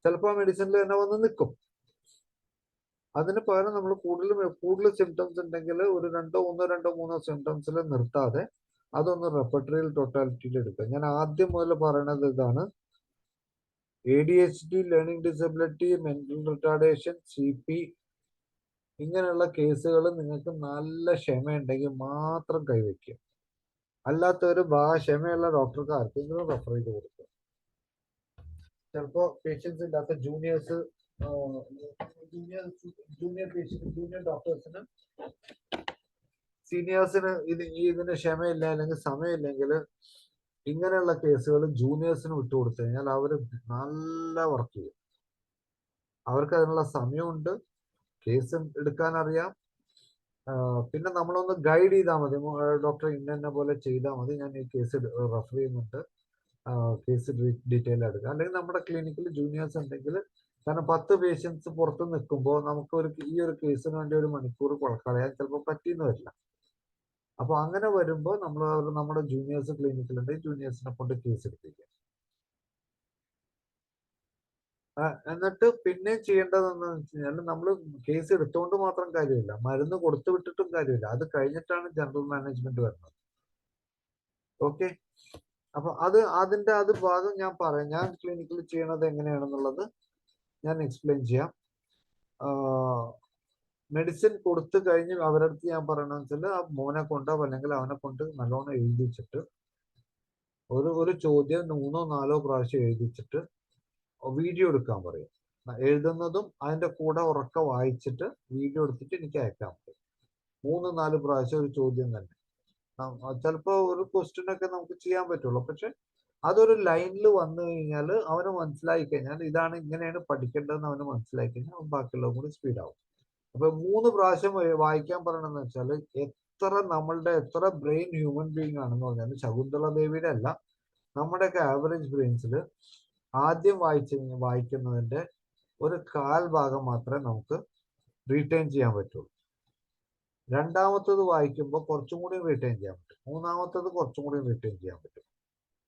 ചിലപ്പോൾ മെഡിസിനിൽ തന്നെ വന്ന് നിൽക്കും. അതിന് പകരം നമ്മൾ കൂടുതൽ സിംറ്റംസ് ഉണ്ടെങ്കിൽ ഒരു 1-2-3 സിംറ്റംസിൽ നിർത്താതെ അതൊന്ന് റെപ്പർട്ടറിയിൽ ടോട്ടാലിറ്റിയിൽ എടുക്കുക. ഞാൻ ആദ്യം മുതൽ പറയണത് ഇതാണ്, ADHD, learning disability, mental retardation, CP, ഇങ്ങനെയുള്ള കേസുകൾ നിങ്ങൾക്ക് നല്ല ക്ഷമയുണ്ടെങ്കിൽ മാത്രം കൈവയ്ക്കുക. അല്ലാത്തവര് ക്ഷമയുള്ള ഡോക്ടർക്ക് ആർക്കെങ്കിലും റെഫർ ചെയ്ത് കൊടുക്കുക. ചിലപ്പോൾ പേഷ്യൻസ് ഇല്ലാത്ത ജൂനിയർ ഡോക്ടേഴ്സിന്, സീനിയേഴ്സിന് ഇതിന് ക്ഷമയില്ല അല്ലെങ്കിൽ സമയമില്ലെങ്കിൽ ഇങ്ങനെയുള്ള കേസുകൾ ജൂനിയേഴ്സിന് വിട്ടുകൊടുത്തു കഴിഞ്ഞാൽ അവർ നല്ല വർക്ക് ചെയ്യും. അവർക്ക് അതിനുള്ള സമയമുണ്ട്, കേസ് എടുക്കാൻ അറിയാം. പിന്നെ നമ്മളൊന്ന് ഗൈഡ് ചെയ്താൽ മതി, ഡോക്ടർ ഇന്ന പോലെ ചെയ്താൽ മതി, ഞാൻ ഈ കേസ് റെഫർ ചെയ്യുന്നുണ്ട്, കേസ് ഡീറ്റെയിൽ എടുക്കുക. അല്ലെങ്കിൽ നമ്മുടെ ക്ലിനിക്കിൽ ജൂനിയേഴ്സ് ഉണ്ടെങ്കിൽ, കാരണം 10 പേഷ്യൻസ് പുറത്ത് നിൽക്കുമ്പോൾ നമുക്ക് ഈ ഒരു കേസിന് വേണ്ടി 1 മണിക്കൂർ കളയാൻ ചിലപ്പോൾ പറ്റിയെന്ന് വരില്ല. അപ്പൊ അങ്ങനെ വരുമ്പോൾ നമ്മുടെ ജൂനിയേഴ്സ് ക്ലിനിക്കിലുണ്ടെങ്കിൽ ജൂനിയേഴ്സിനെ കൊണ്ട് കേസ് എടുപ്പിക്കുക. എന്നിട്ട് പിന്നെ ചെയ്യേണ്ടതെന്ന് വെച്ച് കഴിഞ്ഞാൽ നമ്മൾ കേസ് എടുത്തുകൊണ്ട് മാത്രം കാര്യമില്ല, മരുന്ന് കൊടുത്തു വിട്ടിട്ടും കാര്യമില്ല. അത് കഴിഞ്ഞിട്ടാണ് ജനറൽ മാനേജ്മെന്റ് വരുന്നത്. ഓക്കെ. അപ്പൊ അതിന്റെ ഭാഗം ഞാൻ പറയാം. ഞാൻ ക്ലിനിക്കിൽ ചെയ്യണത് എങ്ങനെയാണെന്നുള്ളത് ഞാൻ എക്സ്പ്ലെയിൻ ചെയ്യാം. മെഡിസിൻ കൊടുത്തു കഴിഞ്ഞ് അവരുടെ അടുത്ത് ഞാൻ പറയണമെന്ന് വെച്ചാൽ ആ മോനെ കൊണ്ടോ അല്ലെങ്കിൽ അവനെ കൊണ്ട് നല്ലോണം എഴുതിച്ചിട്ട് ഒരു ചോദ്യം 3-4 പ്രാവശ്യം എഴുതിച്ചിട്ട് വീഡിയോ എടുക്കാൻ പറയും. എഴുതുന്നതും അതിന്റെ കൂടെ ഉറക്ക വായിച്ചിട്ട് വീഡിയോ എടുത്തിട്ട് എനിക്ക് അയക്കാൻ പറയും. 3-4 പ്രാവശ്യം ഒരു ചോദ്യം തന്നെ. ചിലപ്പോൾ ഒരു ക്വസ്റ്റ്യൻ ഒക്കെ നമുക്ക് ചെയ്യാൻ പറ്റുള്ളൂ, പക്ഷെ അതൊരു ലൈനിൽ വന്നു കഴിഞ്ഞാൽ അവന് മനസ്സിലായി കഴിഞ്ഞാൽ ഇങ്ങനെയാണ് പഠിക്കേണ്ടതെന്ന് അവന് മനസ്സിലായി കഴിഞ്ഞാൽ അവൻ ബാക്കിയുള്ളതും കൂടി സ്പീഡാവും. അപ്പൊ 3 പ്രാവശ്യം വായിക്കാൻ പറയണമെന്ന് വെച്ചാൽ എത്ര ബ്രെയിൻ ഹ്യൂമൻ ബീങ് ആണെന്ന് പറഞ്ഞാൽ ശകുന്തള ദേവിയുടെ അല്ല, നമ്മുടെയൊക്കെ ആവറേജ് ബ്രെയിൻസിൽ ആദ്യം വായിക്കുന്നതിന്റെ ഒരു 1/4 ഭാഗം മാത്രമേ നമുക്ക് റീറ്റെയിൻ ചെയ്യാൻ പറ്റുള്ളൂ. രണ്ടാമത്തത് വായിക്കുമ്പോൾ കുറച്ചും കൂടി റീറ്റെയിൻ ചെയ്യാൻ പറ്റും. മൂന്നാമത്തത് കുറച്ചും കൂടി റീറ്റെയിൻ ചെയ്യാൻ പറ്റും.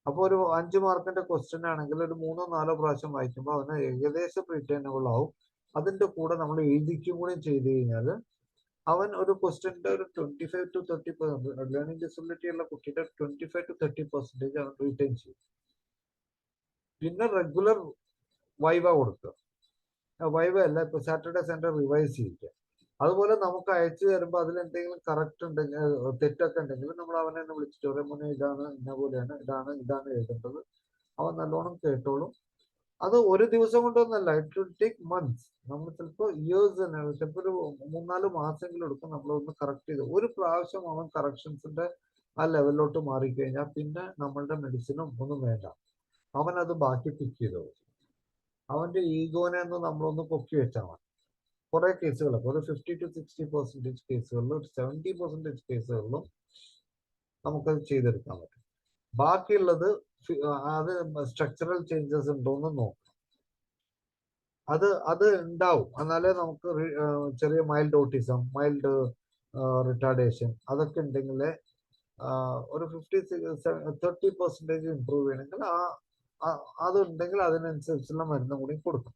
അപ്പോൾ ഒരു 5 മാർക്കിന്റെ ക്വസ്റ്റ്യൻ ആണെങ്കിൽ ഒരു 3-4 പ്രാവശ്യം വായിക്കുമ്പോൾ അവന് ഏകദേശം റീറ്റെയിനബിൾ ആവും. അതിന്റെ കൂടെ നമ്മൾ എഴുതിക്കും കൂടി ചെയ്ത് കഴിഞ്ഞാൽ അവൻ ഒരു ക്വസ്റ്റ്യന്റെ ഒരു 25 to 30%, ലേണിംഗ് ഡിസബിലിറ്റി ഉള്ള കുട്ടിയുടെ 25 to 30% അവൻ റീറ്റെയിൻ ചെയ്യും. പിന്നെ റെഗുലർ വൈവ കൊടുക്കുക. വൈവ അല്ല, ഇപ്പൊ സാറ്റർഡേ സൺഡേ റിവൈസ് ചെയ്യുക. അതുപോലെ നമുക്ക് അയച്ചു തരുമ്പോൾ അതിൽ എന്തെങ്കിലും കറക്റ്റ് ഉണ്ടെങ്കിൽ തെറ്റൊക്കെ ഉണ്ടെങ്കിൽ നമ്മൾ അവനെ തന്നെ വിളിച്ചിട്ട് പറയാം, മുന്നേ ഇതാണ് ഇന്ന പോലെയാണ്, ഇതാണ് എഴുതേണ്ടത്. അവൻ നല്ലോണം കേട്ടോളും. അത് ഒരു ദിവസം കൊണ്ടൊന്നല്ല, ഇറ്റ് വിൽ ടേക്ക് മന്ത്സ്. നമ്മൾ ചിലപ്പോൾ ഇയേഴ്സ് തന്നെ, ചിലപ്പോൾ ഒരു 3-4 മാസമെങ്കിലും എടുക്കും നമ്മളൊന്ന് കറക്റ്റ് ചെയ്ത്. ഒരു പ്രാവശ്യം അവൻ കറക്ഷൻസിന്റെ ആ ലെവലിലോട്ട് മാറിക്കഴിഞ്ഞാൽ പിന്നെ നമ്മളുടെ മെഡിസിനും ഒന്നും വേണ്ട, അവൻ അത് ബാക്കി പിക്ക് ചെയ്തോ. അവന്റെ ഈഗോനെ ഒന്ന് നമ്മളൊന്ന് പൊക്കി വെച്ചാൽ മതി. കുറെ കേസുകളൊക്കെ ഒരു 50 to 60% കേസുകളിലും 70% കേസുകളിലും നമുക്കത് ചെയ്തെടുക്കാൻ പറ്റും. ബാക്കിയുള്ളത് അത് സ്ട്രക്ചറൽ ചേഞ്ചസ് ഉണ്ടോന്ന് നോക്കണം. അത് ഉണ്ടാവും, എന്നാലേ നമുക്ക് ചെറിയ മൈൽഡ് ഓട്ടിസം, മൈൽഡ് റിട്ടാർഡേഷൻ അതൊക്കെ ഉണ്ടെങ്കിൽ ഒരു 30% ഇമ്പ്രൂവ് ചെയ്യണമെങ്കിൽ അതുണ്ടെങ്കിൽ അതിനനുസരിച്ചുള്ള മരുന്ന് കൂടി കൊടുക്കും.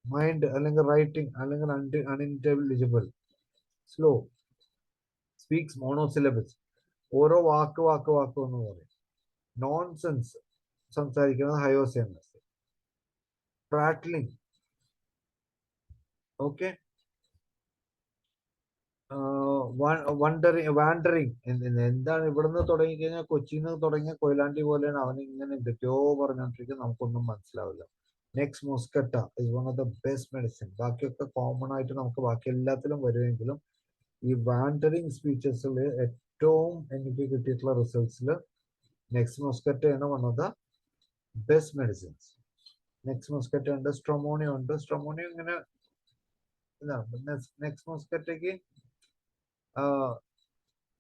മൈൻഡ് അല്ലെങ്കിൽ റൈറ്റിംഗ് അല്ലെങ്കിൽ അൺഇന്റലിജിബിൾ, സ്ലോ, സ്പീക്സ് മോണോസിലബിൾസ്, ഓരോ വാക്ക് എന്ന് പറയും. നോൺസെൻസ് സംസാരിക്കുന്നത് ഹയോസെനസ്, പ്രാറ്റ്ലിംഗ്, ഓക്കെ, വാണ്ടറിങ്. എന്താണ് ഇവിടുന്ന് തുടങ്ങിക്കഴിഞ്ഞാൽ കൊച്ചിന്ന് തുടങ്ങിയ കൊയിലാണ്ടി പോലെയാണ്. അവൻ ഇങ്ങനെ എന്തൊക്കെയോ പറഞ്ഞോണ്ടിരിക്കും, നമുക്കൊന്നും മനസ്സിലാവില്ല. Nux moschata is one of the best medicine. ബാക്കിയൊക്കെ കോമൺ ആയിട്ട് നമുക്ക് ബാക്കി എല്ലാത്തിലും വരുമെങ്കിലും ഈ വാണ്ടറിങ് സ്പീച്ചസിൽ ഏറ്റവും എനിക്ക് കിട്ടിയിട്ടുള്ള റിസൾട്ട്സിൽ നെക്സ്റ്റ് മൊസ്കറ്റയാണ് one of the best medicines. Nux moschata ഉണ്ട്, സ്ട്രൊമോണിയോ ഉണ്ട്. സ്ട്രൊമോണിയോ ഇങ്ങനെ നെക്സ്റ്റ് മൊസ്കറ്റയ്ക്ക്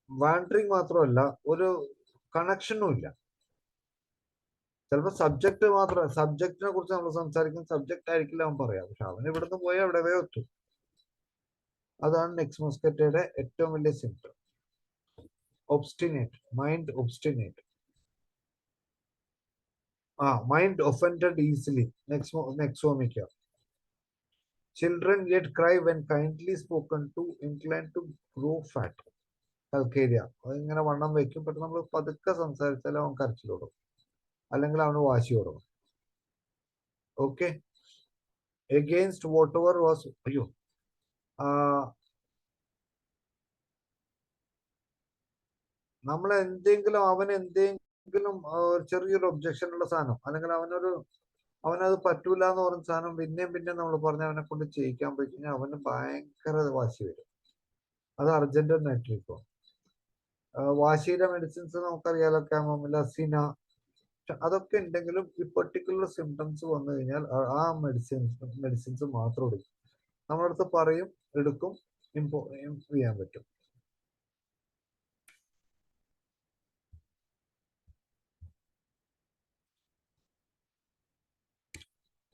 വാണ്ടറിങ് മാത്രമല്ല, ഒരു കണക്ഷനും ഇല്ല. ചിലപ്പോൾ സബ്ജക്റ്റിനെ കുറിച്ച് നമ്മൾ സംസാരിക്കുന്ന സബ്ജക്റ്റ് ആയിരിക്കില്ല അവൻ പറയാം, പക്ഷെ അവൻ ഇവിടുന്ന് പോയി അവിടെ എത്തും. അതാണ് നെക്സ്റ്റ് മൊസ്കറ്റയുടെ ഏറ്റവും വലിയ symptom. Obstinate, mind obstinate, mind offended easily, nux vomica. Children yet cry when kindly spoken to, inclined to grow fat, calcarea. അതിങ്ങനെ വണ്ണം വെക്കും, പക്ഷെ നമ്മൾ പതുക്കെ സംസാരിച്ചാലും അവൻ കരച്ചിലോടും, അല്ലെങ്കിൽ അവന് വാശി കൊടുക്കും. Okay, against what ever was, നമ്മൾ എന്തെങ്കിലും ചെറിയൊരു ഒബ്ജക്ഷൻ ഉള്ള സാധനം, അല്ലെങ്കിൽ അവനത് പറ്റൂല എന്ന് പറഞ്ഞ സാധനം പിന്നെ നമ്മൾ പറഞ്ഞ് അവനെ കൊണ്ട് ചെയ്യിക്കാൻ പോയി കഴിഞ്ഞാൽ അവന് ഭയങ്കര വാശി വരും. അത് അർജന്റ് നൈട്രിക്കോ. വാശിയുടെ മെഡിസിൻസ് നമുക്കറിയാലോ, കാമോമില, സിന, അതൊക്കെ ഉണ്ടെങ്കിലും ഈ പെർട്ടിക്കുലർ സിംറ്റംസ് വന്നു കഴിഞ്ഞാൽ ആ മെഡിസിൻസ് മാത്രം എടുക്കും. നമ്മുടെ അടുത്ത് പറയും, എടുക്കും, ഇംപ്രൂവ് ചെയ്യാൻ പറ്റും.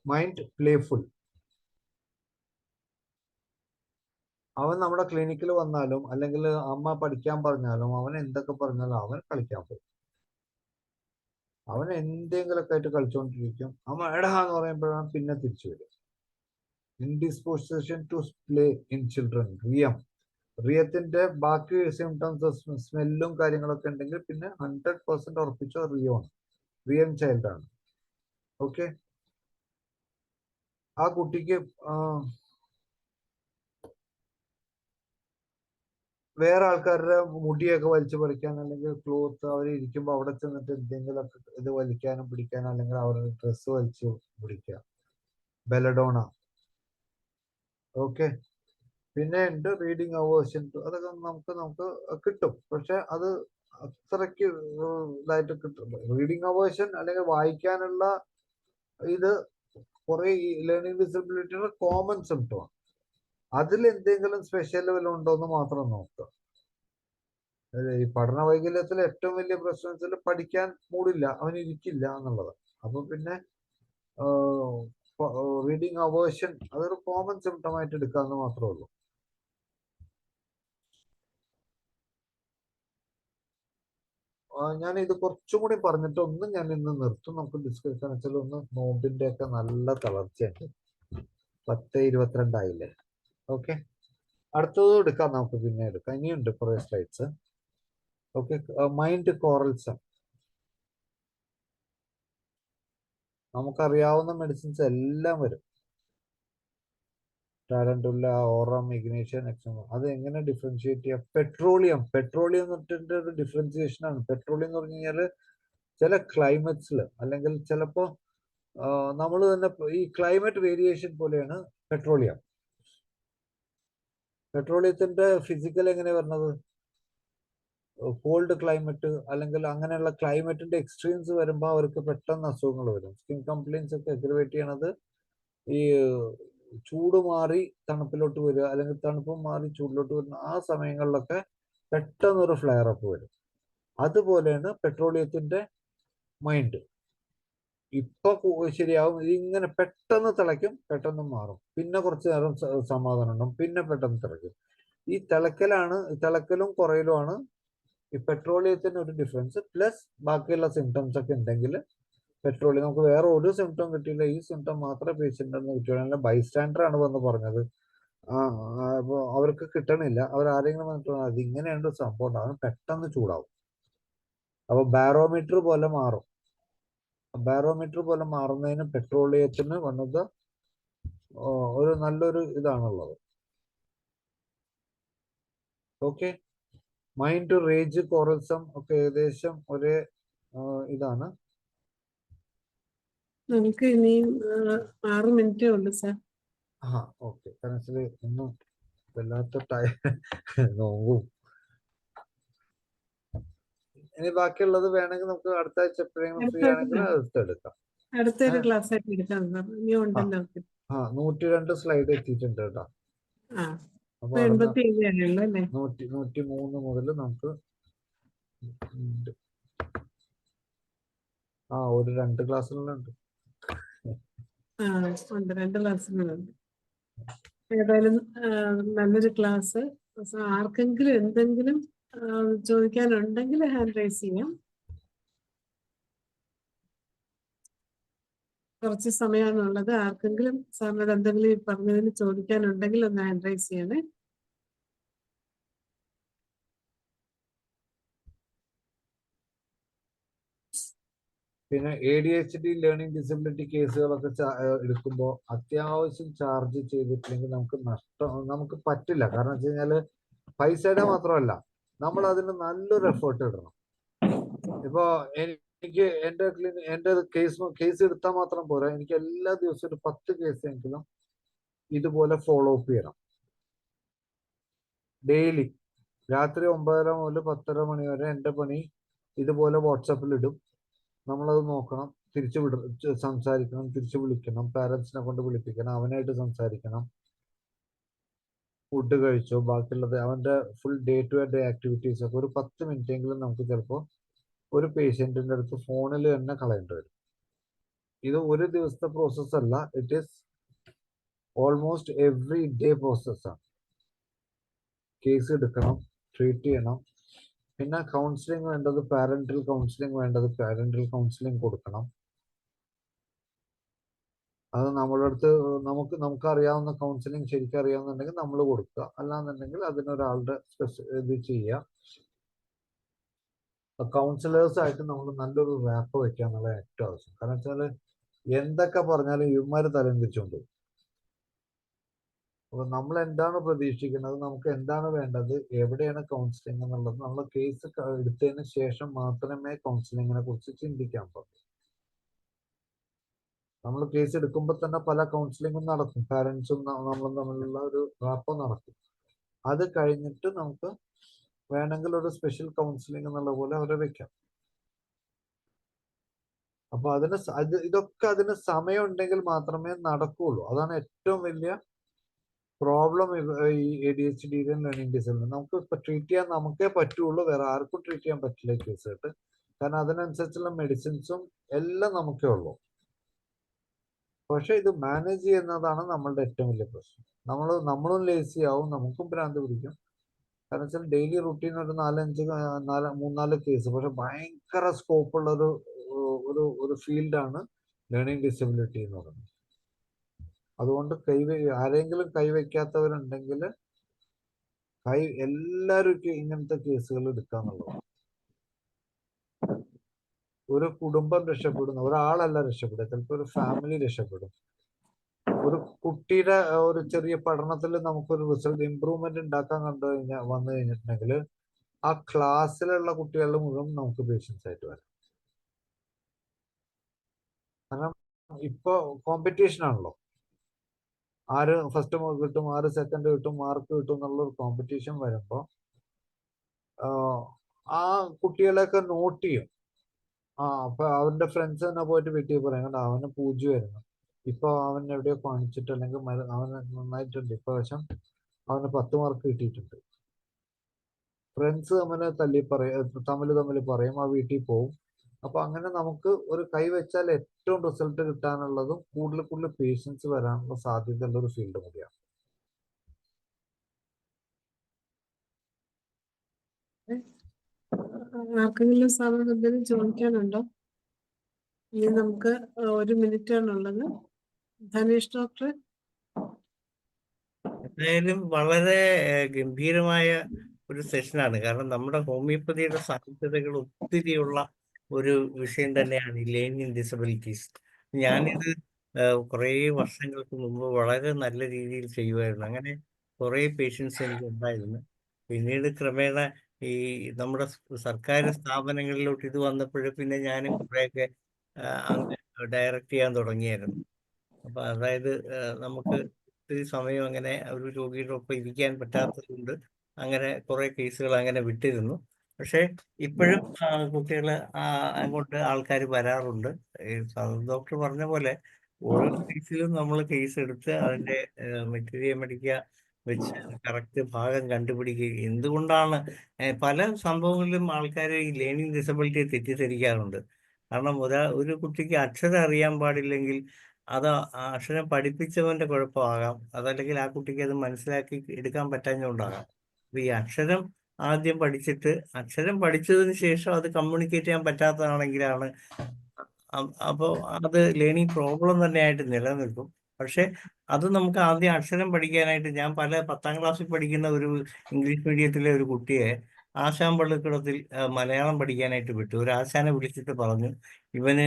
Mind playful. അവൻ നമ്മുടെ ക്ലിനിക്കിൽ വന്നാലും അല്ലെങ്കിൽ അമ്മ പഠിക്കാൻ പറഞ്ഞാലും അവൻ എന്തൊക്കെ പറഞ്ഞാലും അവൻ കളിക്കാൻ പോകും. അവൻ എന്തെങ്കിലുമൊക്കെ ആയിട്ട് കളിച്ചുകൊണ്ടിരിക്കും. അവൻ എടാന്ന് പറയുമ്പോഴാണ് പിന്നെ തിരിച്ചു വരും. ഇൻഡിസ്പോസിഷൻ ടു പ്ലേ ഇൻ ചിൽഡ്രൻ, റിയത്തിന്റെ ബാക്കി സിംറ്റംസ് സ്മെല്ലും കാര്യങ്ങളൊക്കെ ഉണ്ടെങ്കിൽ പിന്നെ 100% ഉറപ്പിച്ചോ റിയൻ ചൈൽഡ് ആണ്. ഓക്കെ, ആ കുട്ടിക്ക് വേറെ ആൾക്കാരുടെ മുടിയൊക്കെ വലിച്ചു പറിക്കാൻ, അല്ലെങ്കിൽ ക്ലോത്ത് അവർ ഇരിക്കുമ്പോൾ അവിടെ ചെന്നിട്ട് എന്തെങ്കിലുമൊക്കെ ഇത് വലിക്കാനും പിടിക്കാനും, അല്ലെങ്കിൽ അവരുടെ ഡ്രസ്സ് വലിച്ചു പിടിക്കുക, ബെലഡോണ. ഓക്കെ, പിന്നെ ഉണ്ട് റീഡിങ് അവേഴ്ഷൻ. അതൊക്കെ നമുക്ക് കിട്ടും, പക്ഷെ അത് അത്രയ്ക്ക് ഇതായിട്ട് കിട്ടും. റീഡിങ് അവേഴ്ഷൻ അല്ലെങ്കിൽ വായിക്കാനുള്ള ഇത് കുറെ ലേണിംഗ് ഡിസബിലിറ്റിയുടെ കോമൺ സിംറ്റമാണ്. അതിൽ എന്തെങ്കിലും സ്പെഷ്യൽ ലെവൽ ഉണ്ടോ എന്ന് മാത്രം നോക്കുക. ഈ പഠന വൈകല്യത്തിൽ ഏറ്റവും വലിയ പ്രശ്നം വെച്ചാൽ പഠിക്കാൻ മൂടില്ല, അവൻ ഇരിക്കില്ല എന്നുള്ളത്. അപ്പൊ പിന്നെ റീഡിങ് അവേഴ്ഷൻ അതൊരു കോമൺ സിംറ്റം ആയിട്ട് എടുക്കാമെന്ന് മാത്രമേ ഉള്ളൂ. ഞാൻ ഇത് കുറച്ചും കൂടി പറഞ്ഞിട്ട് ഞാൻ ഇന്ന് നിർത്തും. നമുക്ക് ഡിസ്കസ് വെച്ചാൽ ഒന്ന് നോമ്പിന്റെ ഒക്കെ നല്ല തളർച്ചയുണ്ട്. 10:22 ആയില്ലേ? ഓക്കെ, അടുത്തത് എടുക്കാം, നമുക്ക് പിന്നെ എടുക്കാം. ഇനിയുണ്ട് കുറെ സ്ലൈഡ്സ്. Okay, mind കോറൽസം. നമുക്കറിയാവുന്ന മെഡിസിൻസ് എല്ലാം വരും. ടാരന്റുല്ല, ഓറം, ഇഗ്നീഷ്യൻ, എക്സമ. അത് എങ്ങനെ ഡിഫറൻഷിയേറ്റ് ചെയ്യാം? പെട്രോളിയം എന്ന് പറഞ്ഞിട്ട് ഒരു ഡിഫറൻസിയേഷൻ ആണ്. പെട്രോളിയം എന്ന് പറഞ്ഞു കഴിഞ്ഞാൽ ചില ക്ലൈമറ്റ്സിൽ അല്ലെങ്കിൽ ചിലപ്പോൾ നമ്മൾ തന്നെ ഈ ക്ലൈമറ്റ് വേരിയേഷൻ പോലെയാണ് പെട്രോളിയം. പെട്രോളിയത്തിന്റെ ഫിസിക്കൽ എങ്ങനെ വരുന്നത്? കോൾഡ് ക്ലൈമറ്റ് അല്ലെങ്കിൽ അങ്ങനെയുള്ള ക്ലൈമറ്റിന്റെ എക്സ്ട്രീംസ് വരുമ്പോൾ അവർക്ക് പെട്ടെന്ന് അസുഖങ്ങൾ വരും. സ്കിൻ കംപ്ലൈൻസ് ഒക്കെ അഗ്രവേറ്റ് ചെയ്യണത് ഈ ചൂട് മാറി തണുപ്പിലോട്ട് വരിക അല്ലെങ്കിൽ തണുപ്പ് മാറി ചൂടിലോട്ട് വരുന്ന ആ സമയങ്ങളിലൊക്കെ പെട്ടെന്നൊരു ഫ്ലെയർ അപ്പ് വരും. അതുപോലെയാണ് പെട്രോളിയത്തിന്റെ മൈൻഡ്. ഇപ്പൊ ശരിയാവും, ഇതിങ്ങനെ പെട്ടെന്ന് തിളയ്ക്കും, പെട്ടെന്ന് മാറും, പിന്നെ കുറച്ച് നേരം സമാധാനം ഉണ്ടാവും, പിന്നെ പെട്ടെന്ന് തിളയ്ക്കും. ഈ തിളക്കലും കുറയലുമാണ് ഈ പെട്രോളിയത്തിന് ഒരു ഡിഫറൻസ്. പ്ലസ് ബാക്കിയുള്ള സിംറ്റംസ് ഒക്കെ ഉണ്ടെങ്കിൽ പെട്രോളിയം നമുക്ക് വേറെ ഒരു സിംറ്റം കിട്ടിയില്ല, ഈ സിംറ്റം മാത്രമേ പേഷ്യന്റിന് കിട്ടുകയാണെങ്കിൽ ബൈസ്റ്റാൻഡർ ആണ് വന്ന് പറഞ്ഞത് അപ്പോൾ അവർക്ക് കിട്ടണില്ല, അവർ ആരെങ്കിലും വന്നിട്ട് അത് ഇങ്ങനെയുണ്ട് സംഭവം ഉണ്ടാകും, പെട്ടെന്ന് ചൂടാവും. അപ്പൊ ബാരോമീറ്റർ പോലെ മാറും. ബാരോമീറ്റർ പോലെ മാറുന്നതിന് പെട്രോളിയത്തിന് വന്നത് ഒരു നല്ലൊരു ഇതാണുള്ളത്. ഓക്കെ, മൈൻഡ്, റേജ്, കോറൽസം ഒക്കെ ഏകദേശം ഒരേ ഇതാണ്. നമുക്ക് ഇനിയും 6 മിനിറ്റേ ഉള്ളൂ സാർ. ഓക്കെ. കാരണം ഒന്നും വല്ലാത്ത നോവും. ഇനി ബാക്കിയുള്ളത് വേണമെങ്കിൽ നമുക്ക് അടുത്ത ആഴ്ച എപ്പോഴെങ്കിലും ഫ്രീ ആണെങ്കിൽ എടുക്കാം. അടുത്തൊരു ക്ലാസ് ആയിട്ട് എടുക്കാം സാർ. ഇനി ഉണ്ടല്ലോ. 102 സ്ലൈഡ് എത്തിയിട്ടുണ്ട് കേട്ടോ. അപ്പൊ 87 ആണല്ലോ അല്ലേ? 103 മുതൽ നമുക്ക് ഒരു 2 ക്ലാസ്സുകളുണ്ട്. ഉണ്ട്, 2 ക്ലാസ്സുകളുണ്ട്. ഏതായാലും നല്ലൊരു ക്ലാസ്. ആർക്കെങ്കിലും എന്തെങ്കിലും ചോദിക്കാനുണ്ടെങ്കിൽ ഹാൻഡ് റൈസ് ചെയ്യാം. കുറച്ച് സമയമാണുള്ളത്. ആർക്കെങ്കിലും സാറിനോട് എന്തെങ്കിലും പറഞ്ഞതിന് ചോദിക്കാനുണ്ടെങ്കിൽ ഒന്ന് ഹാൻഡ് റൈസ് ചെയ്യണേ. പിന്നെ ADHD ലേണിംഗ് ഡിസബിലിറ്റി കേസുകളൊക്കെ എടുക്കുമ്പോൾ അത്യാവശ്യം ചാർജ് ചെയ്തിട്ടില്ലെങ്കിൽ നമുക്ക് പറ്റില്ല. കാരണം വെച്ച് കഴിഞ്ഞാല് പൈസയുടെ മാത്രമല്ല, നമ്മൾ അതിന് നല്ലൊരു എഫേർട്ട് ഇടണം. ഇപ്പൊ എനിക്ക് എന്റെ കേസ് എടുത്താൽ മാത്രം പോരാ, എനിക്ക് എല്ലാ ദിവസവും ഒരു 10 കേസെങ്കിലും ഇതുപോലെ ഫോളോ അപ്പ് ചെയ്യണം. ഡെയിലി രാത്രി 9:30 മുതൽ 10:30 മണി വരെ എന്റെ പണി ഇതുപോലെ വാട്സാപ്പിൽ ഇടും. നമ്മളത് നോക്കണം, സംസാരിക്കണം, തിരിച്ചു വിളിക്കണം, പാരന്റ്സിനെ കൊണ്ട് വിളിപ്പിക്കണം, അവനായിട്ട് സംസാരിക്കണം, ഫുഡ് കഴിച്ചോ, ബാക്കിയുള്ളത് അവന്റെ full day to day activities ഒക്കെ ഒരു 10 മിനിറ്റ് എങ്കിലും നമുക്ക് ചിലപ്പോൾ ഒരു പേഷ്യന്റിന്റെ അടുത്ത് ഫോണിൽ തന്നെ കളയേണ്ടി വരും. ഇത് ഒരു ദിവസത്തെ പ്രോസസ് അല്ല, it is almost every day പ്രോസസ്സാണ്. കേസ് എടുക്കണം, ട്രീറ്റ് ചെയ്യണം, പിന്നെ കൗൺസിലിംഗ് വേണ്ടത് പാരന്റൽ കൗൺസിലിംഗ് കൊടുക്കണം. അത് നമ്മളുടെ അടുത്ത് നമുക്ക് അറിയാവുന്ന കൗൺസിലിംഗ് ശരിക്കും അറിയാവുന്നുണ്ടെങ്കിൽ നമ്മൾ കൊടുക്കുക, അല്ലാന്നുണ്ടെങ്കിൽ അതിനൊരാളുടെ ഇത് ചെയ്യുക. കൗൺസിലേഴ്സ് ആയിട്ട് നമ്മൾ നല്ലൊരു റാപ്പ് വെക്കുക എന്നുള്ളത് ഏറ്റവും ആവശ്യം. കാരണം വെച്ചാൽ എന്തൊക്കെ പറഞ്ഞാലും ഇവന്മാര് തലം തിരിച്ചുകൊണ്ട്. അപ്പൊ നമ്മൾ എന്താണ് പ്രതീക്ഷിക്കുന്നത്, നമുക്ക് എന്താണ് വേണ്ടത്, എവിടെയാണ് കൗൺസിലിംഗ് എന്നുള്ളത് നമ്മൾ കേസ് എടുത്തതിന് ശേഷം മാത്രമേ കൗൺസിലിങ്ങിനെ കുറിച്ച് ചിന്തിക്കാൻ പാടുള്ളൂ. നമ്മൾ കേസ് എടുക്കുമ്പോൾ തന്നെ പല കൗൺസിലിങ്ങും നടക്കും, പാരന്റ്സും നമ്മളും തമ്മിലുള്ള ഒരു റാപ്പ് നടക്കും. അത് കഴിഞ്ഞിട്ട് നമുക്ക് വേണമെങ്കിൽ ഒരു സ്പെഷ്യൽ കൗൺസിലിംഗ് എന്നുള്ള പോലെ അവരെ വെക്കാം. അപ്പൊ ഇതൊക്കെ അതിന് സമയം ഉണ്ടെങ്കിൽ മാത്രമേ നടക്കുകയുള്ളൂ. അതാണ് ഏറ്റവും വലിയ പ്രോബ്ലം ഈ ADHD ലേണിംഗ് ഡിസബിലിറ്റി. നമുക്ക് ഇപ്പൊ ട്രീറ്റ് ചെയ്യാൻ നമുക്കേ പറ്റുള്ളൂ, വേറെ ആർക്കും ട്രീറ്റ് ചെയ്യാൻ പറ്റില്ല കേസായിട്ട്. കാരണം അതിനനുസരിച്ചുള്ള മെഡിസിൻസും എല്ലാം നമുക്കേ ഉള്ളൂ. പക്ഷെ ഇത് മാനേജ് ചെയ്യുന്നതാണ് നമ്മളുടെ ഏറ്റവും വലിയ പ്രശ്നം. നമ്മളും ലേസി ആവും, നമുക്കും ഭ്രാന്ത് പിടിക്കും. കാരണം വെച്ചാൽ ഡെയിലി റുട്ടീൻ ഒരു 3-4 കേസ്, പക്ഷെ ഭയങ്കര സ്കോപ്പുള്ള ഒരു ഫീൽഡാണ് ലേണിംഗ് ഡിസബിലിറ്റി എന്ന് പറയുന്നത്. അതുകൊണ്ട് ആരെങ്കിലും കൈവയ്ക്കാത്തവരുണ്ടെങ്കിൽ എല്ലാവരും ഇങ്ങനത്തെ കേസുകൾ എടുക്കാന്നുള്ളത്. ഒരു കുടുംബം രക്ഷപ്പെടുന്നു, ഒരാളല്ല രക്ഷപ്പെടുക, ചിലപ്പോൾ ഒരു ഫാമിലി രക്ഷപ്പെടും. ഒരു കുട്ടിയുടെ ഒരു ചെറിയ പഠനത്തിൽ നമുക്കൊരു റിസൾട്ട് ഇമ്പ്രൂവ്മെന്റ് ഉണ്ടാക്കാൻ വന്നു കഴിഞ്ഞിട്ടുണ്ടെങ്കിൽ ആ ക്ലാസ്സിലുള്ള കുട്ടികളുടെ മുഴുവൻ നമുക്ക് പേഷ്യൻസ് ആയിട്ട് വരാം. കാരണം ഇപ്പൊ കോമ്പറ്റീഷൻ ആണല്ലോ, ആര് ഫസ്റ്റ് കിട്ടും, ആര് സെക്കൻഡ് കിട്ടും, മാർക്ക് കിട്ടും എന്നുള്ള ഒരു കോമ്പറ്റീഷൻ വരുമ്പോ ആ കുട്ടികളെയൊക്കെ നോട്ട് ചെയ്യും. അപ്പൊ അവന്റെ ഫ്രണ്ട്സ് തന്നെ പോയിട്ട് വീട്ടിൽ പറയും, കണ്ടോ അവന് 0 വരുന്നു, ഇപ്പൊ അവൻ എവിടെയോ കാണിച്ചിട്ട് അല്ലെങ്കിൽ അവന് നന്നായിട്ടുണ്ട്, ഇപ്രാവശ്യം അവന് 10 മാർക്ക് കിട്ടിയിട്ടുണ്ട്. ഫ്രണ്ട്സ് തമ്മിൽ പറയും, ആ വീട്ടിൽ പോവും. അപ്പൊ അങ്ങനെ നമുക്ക് ഒരു കൈ വെച്ചാൽ ഏറ്റവും റിസൾട്ട് കിട്ടാനുള്ളതും കൂടുതൽ കൂടുതൽ പേഷ്യൻസ് വരാനുള്ള സാധ്യതയുള്ള ഒരു ഫീൽഡ് കൂടിയാണ്. ആർക്കെങ്കിലും സാറിനോട് എന്തെങ്കിലും ചോദിക്കാനുണ്ടോ? ഇനി നമുക്ക് 1 മിനിറ്റ് ആണുള്ളത്. ധനേഷ് ഡോക്ടർ. എന്തായാലും വളരെ ഗംഭീരമായ ഒരു സെഷനാണ്. കാരണം നമ്മുടെ ഹോമിയോപ്പതിയുടെ സാധ്യതകൾ ഒത്തിരിയുള്ള ഒരു വിഷയം തന്നെയാണ് ഈ ലേണിംഗ് ഡിസബിലിറ്റീസ്. ഞാനിത് കുറേ വർഷങ്ങൾക്ക് മുമ്പ് വളരെ നല്ല രീതിയിൽ ചെയ്യുമായിരുന്നു. അങ്ങനെ കുറേ പേഷ്യൻസ് എനിക്ക് ഉണ്ടായിരുന്നു. പിന്നീട് ക്രമേണ ഈ നമ്മുടെ സർക്കാർ സ്ഥാപനങ്ങളിലോട്ട് ഇത് വന്നപ്പോഴും പിന്നെ ഞാനും കുറേയൊക്കെ അങ്ങ് ഡയറക്റ്റ് ചെയ്യാൻ തുടങ്ങിയായിരുന്നു. അപ്പൊ അതായത് നമുക്ക് ഒത്തിരി സമയം അങ്ങനെ ഒരു രോഗിയുടെ ഒപ്പം ഇരിക്കാൻ പറ്റാത്തത് കൊണ്ട് അങ്ങനെ കുറെ കേസുകൾ അങ്ങനെ വിട്ടിരുന്നു. പക്ഷെ ഇപ്പോഴും കുട്ടികള് അങ്ങോട്ട് ആൾക്കാർ വരാറുണ്ട്. ഡോക്ടർ പറഞ്ഞ പോലെ ഓരോ കേസിലും നമ്മൾ കേസ് എടുത്ത് അതിന്റെ മെറ്റീരിയൽ മേടിക്കുക, വെച്ച് കറക്റ്റ് ഭാഗം കണ്ടുപിടിക്കുക. എന്തുകൊണ്ടാണ് പല സംഭവങ്ങളിലും ആൾക്കാർ ഈ ലേണിംഗ് ഡിസബിലിറ്റിയെ തെറ്റിദ്ധരിക്കാറുണ്ട്. കാരണം ഒരു കുട്ടിക്ക് അക്ഷരം അറിയാൻ പാടില്ലെങ്കിൽ അത് ആ അക്ഷരം പഠിപ്പിച്ചവന്റെ കുഴപ്പമാകാം, അതല്ലെങ്കിൽ ആ കുട്ടിക്ക് അത് മനസ്സിലാക്കി എടുക്കാൻ പറ്റാഞ്ഞുകൊണ്ടാകാം. അപ്പൊ ഈ അക്ഷരം ആദ്യം പഠിച്ചിട്ട് അക്ഷരം പഠിച്ചതിന് ശേഷം അത് കമ്മ്യൂണിക്കേറ്റ് ചെയ്യാൻ പറ്റാത്തതാണെങ്കിലാണ് അപ്പോൾ അത് ലേണിംഗ് പ്രോബ്ലം തന്നെയായിട്ട് നിലനിൽക്കും. പക്ഷെ അത് നമുക്ക് ആദ്യം അക്ഷരം പഠിക്കാനായിട്ട് ഞാൻ 10ാം ക്ലാസ്സിൽ പഠിക്കുന്ന ഒരു ഇംഗ്ലീഷ് മീഡിയത്തിലെ ഒരു കുട്ടിയെ ആശാൻ പള്ളിക്കൂടത്തിൽ മലയാളം പഠിക്കാനായിട്ട് വിട്ടു. ഒരു ആശാനെ വിളിച്ചിട്ട് പറഞ്ഞു, ഇവന്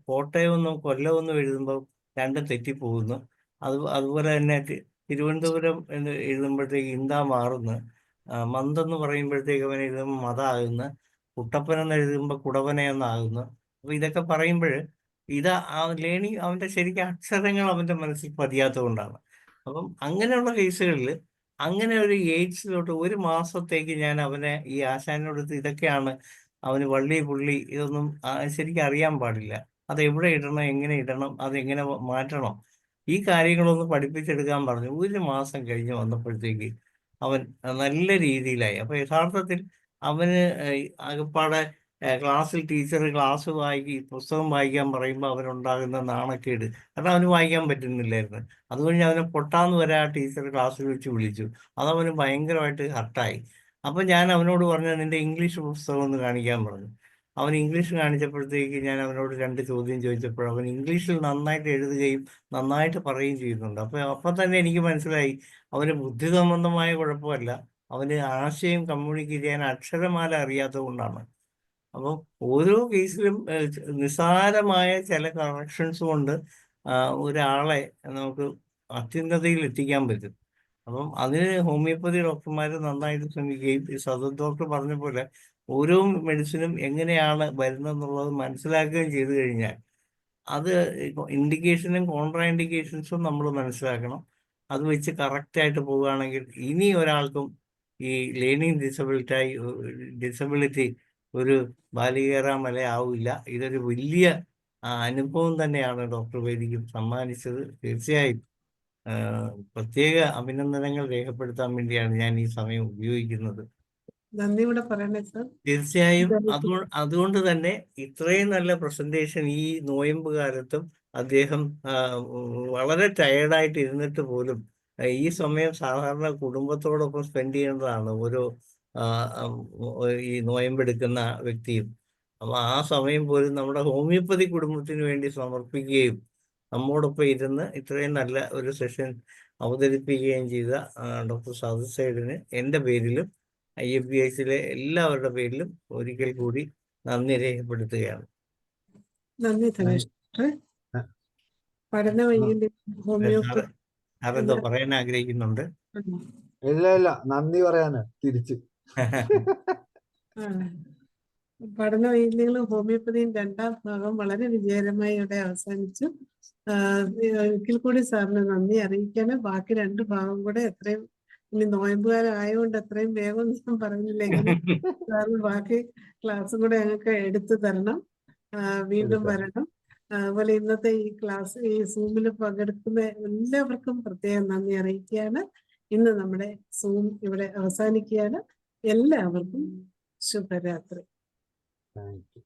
കോട്ടയമെന്നും കൊല്ലമെന്നും എഴുതുമ്പോൾ രണ്ടും തെറ്റിപ്പോകുന്നു. അതുപോലെ തന്നെ തിരുവനന്തപുരം എന്ന് എഴുതുമ്പോഴത്തേക്ക് ഇന്താ മാറുന്നു, മന്തെന്ന് പറയുമ്പോഴത്തേക്ക് അവൻ എഴുതുമ്പോൾ മതാകുന്നു, കുട്ടപ്പൻ എന്ന് എഴുതുമ്പോൾ കുടവനയെന്നാകുന്നു. അപ്പൊ ഇതൊക്കെ പറയുമ്പോൾ ലേണിംഗ് അവന്റെ ശരിക്കും അക്ഷരങ്ങൾ അവന്റെ മനസ്സിൽ പതിയാത്തത് കൊണ്ടാണ്. അപ്പം അങ്ങനെയുള്ള കേസുകളിൽ അങ്ങനെ ഒരു എയ്ഡ്സിലോട്ട് 1 മാസത്തേക്ക് ഞാൻ അവനെ ഈ ആശാനോടത്ത് ഇതൊക്കെയാണ് അവന് വള്ളി പുള്ളി ഇതൊന്നും ശരിക്കും അറിയാൻ പാടില്ല. അത് എവിടെ ഇടണം, എങ്ങനെ ഇടണം, അതെങ്ങനെ മാറ്റണം, ഈ കാര്യങ്ങളൊന്ന് പഠിപ്പിച്ചെടുക്കാൻ പറഞ്ഞു. 1 മാസം കഴിഞ്ഞ് വന്നപ്പോഴത്തേക്ക് അവൻ നല്ല രീതിയിലായി. അപ്പൊ യഥാർത്ഥത്തിൽ അവന് ആകപ്പാടെ ക്ലാസ്സിൽ ടീച്ചർ പുസ്തകം വായിക്കാൻ പറയുമ്പോൾ അവനുണ്ടാകുന്ന നാണക്കേട്, കാരണം അവന് വായിക്കാൻ പറ്റുന്നില്ലായിരുന്നു. അതുകൊണ്ട് അവനെ പൊട്ടാന്ന് വരെ ആ ടീച്ചർ ക്ലാസ്സിൽ വെച്ച് വിളിച്ചു. അതവന് ഭയങ്കരമായിട്ട് ഹർട്ടായി. അപ്പൊ ഞാൻ അവനോട് പറഞ്ഞു, നിന്റെ ഇംഗ്ലീഷ് പുസ്തകം ഒന്ന് കാണിക്കാൻ പറഞ്ഞു. അവൻ ഇംഗ്ലീഷ് കാണിച്ചപ്പോഴത്തേക്ക് ഞാൻ അവനോട് 2 ചോദ്യം ചോദിച്ചപ്പോൾ അവൻ ഇംഗ്ലീഷിൽ നന്നായിട്ട് എഴുതുകയും നന്നായിട്ട് പറയുകയും ചെയ്യുന്നുണ്ട്. അപ്പൊ തന്നെ എനിക്ക് മനസ്സിലായി അവന് ബുദ്ധി സംബന്ധമായ കുഴപ്പമല്ല, അവന് ആശയം കമ്മ്യൂണിക്കേറ്റ് ചെയ്യാൻ അക്ഷരമാല അറിയാത്തത് കൊണ്ടാണ്. അപ്പം ഓരോ കേസിലും നിസ്സാരമായ ചില കറക്ഷൻസ് കൊണ്ട് ഒരാളെ നമുക്ക് അത്യുന്നതയിൽ എത്തിക്കാൻ പറ്റും. അപ്പം അതിന് ഹോമിയോപ്പതി ഡോക്ടർമാർ നന്നായിട്ട് ശ്രമിക്കുകയും ഈ സദത് ഡോക്ടർ പറഞ്ഞ പോലെ ഓരോ മെഡിസിനും എങ്ങനെയാണ് വരുന്നതെന്നുള്ളത് മനസ്സിലാക്കുകയും ചെയ്തു കഴിഞ്ഞാൽ അത് ഇൻഡിക്കേഷനും കോൺട്രാ ഇൻഡിക്കേഷൻസും നമ്മൾ മനസ്സിലാക്കണം. അത് വെച്ച് കറക്റ്റായിട്ട് പോവുകയാണെങ്കിൽ ഇനി ഒരാൾക്കും ഈ ലേണിംഗ് ഡിസബിലിറ്റി ഒരു ബാലികേറാ മലയാവില്ല. ഇതൊരു വലിയ അനുഭവം തന്നെയാണ് ഡോക്ടർ വൈദിക്കും സമ്മാനിച്ചത്. തീർച്ചയായും പ്രത്യേക അഭിനന്ദനങ്ങൾ രേഖപ്പെടുത്താൻ വേണ്ടിയാണ് ഞാൻ ഈ സമയം ഉപയോഗിക്കുന്നത്. നന്ദി കൂടെ പറയണേ സർ. തീർച്ചയായും അതുകൊണ്ട് തന്നെ ഇത്രയും നല്ല പ്രസന്റേഷൻ ഈ നോയമ്പ് കാലത്തും അദ്ദേഹം വളരെ ടയേർഡായിട്ട് ഇരുന്നിട്ട് പോലും ഈ സമയം സാധാരണ കുടുംബത്തോടൊപ്പം സ്പെൻഡ് ചെയ്യേണ്ടതാണ് ഓരോ ഈ നോയമ്പെടുക്കുന്ന വ്യക്തിയും. അപ്പൊ ആ സമയം പോലും നമ്മുടെ ഹോമിയോപ്പതി കുടുംബത്തിന് വേണ്ടി സമർപ്പിക്കുകയും നമ്മോടൊപ്പം ഇരുന്ന് ഇത്രയും നല്ല ഒരു സെഷൻ അവതരിപ്പിക്കുകയും ചെയ്ത ഡോക്ടർ സദത് സൈഡിന് എൻ്റെ പേരിലും IFBHലെ എല്ലാവരുടെ പേരിലും ഒരിക്കൽ കൂടി നന്ദി രേഖപ്പെടുത്തുകയാണ്. നന്ദി ധനേഷ് ഡോക്ടറെ. പഠന വൈകല്യം സാറ് ഹോമിയോപ്പതി സാറെന്തോ പറയാൻ ആഗ്രഹിക്കുന്നുണ്ട്. ഇല്ല നന്ദി പറയാന് തിരിച്ച്. പഠന വൈകല്യങ്ങളും ഹോമിയോപ്പതിയും 2ാം ഭാഗം വളരെ വിജയകരമായി ഇവിടെ അവസാനിച്ചു. ഒരിക്കൽ കൂടി സാറിന് നന്ദി അറിയിക്കാന്. ബാക്കി 2 ഭാഗം കൂടെ എത്രയും, ഇനി നോയമ്പുകാലം ആയതുകൊണ്ട് എത്രയും വേഗം ഞാൻ പറഞ്ഞില്ലെങ്കിലും സാറിന് ബാക്കി ക്ലാസ്സും കൂടെ ഞങ്ങൾക്ക് എടുത്തു തരണം. വീണ്ടും വരണം. അതുപോലെ ഇന്നത്തെ ഈ ക്ലാസ്, ഈ സൂമിൽ പങ്കെടുക്കുന്ന എല്ലാവർക്കും പ്രത്യേകം നന്ദി അറിയിക്കുകയാണ്. ഇന്ന് നമ്മുടെ സൂം ഇവിടെ അവസാനിക്കുകയാണ്. എല്ലാവർക്കും ശുഭരാത്രി. Thank you.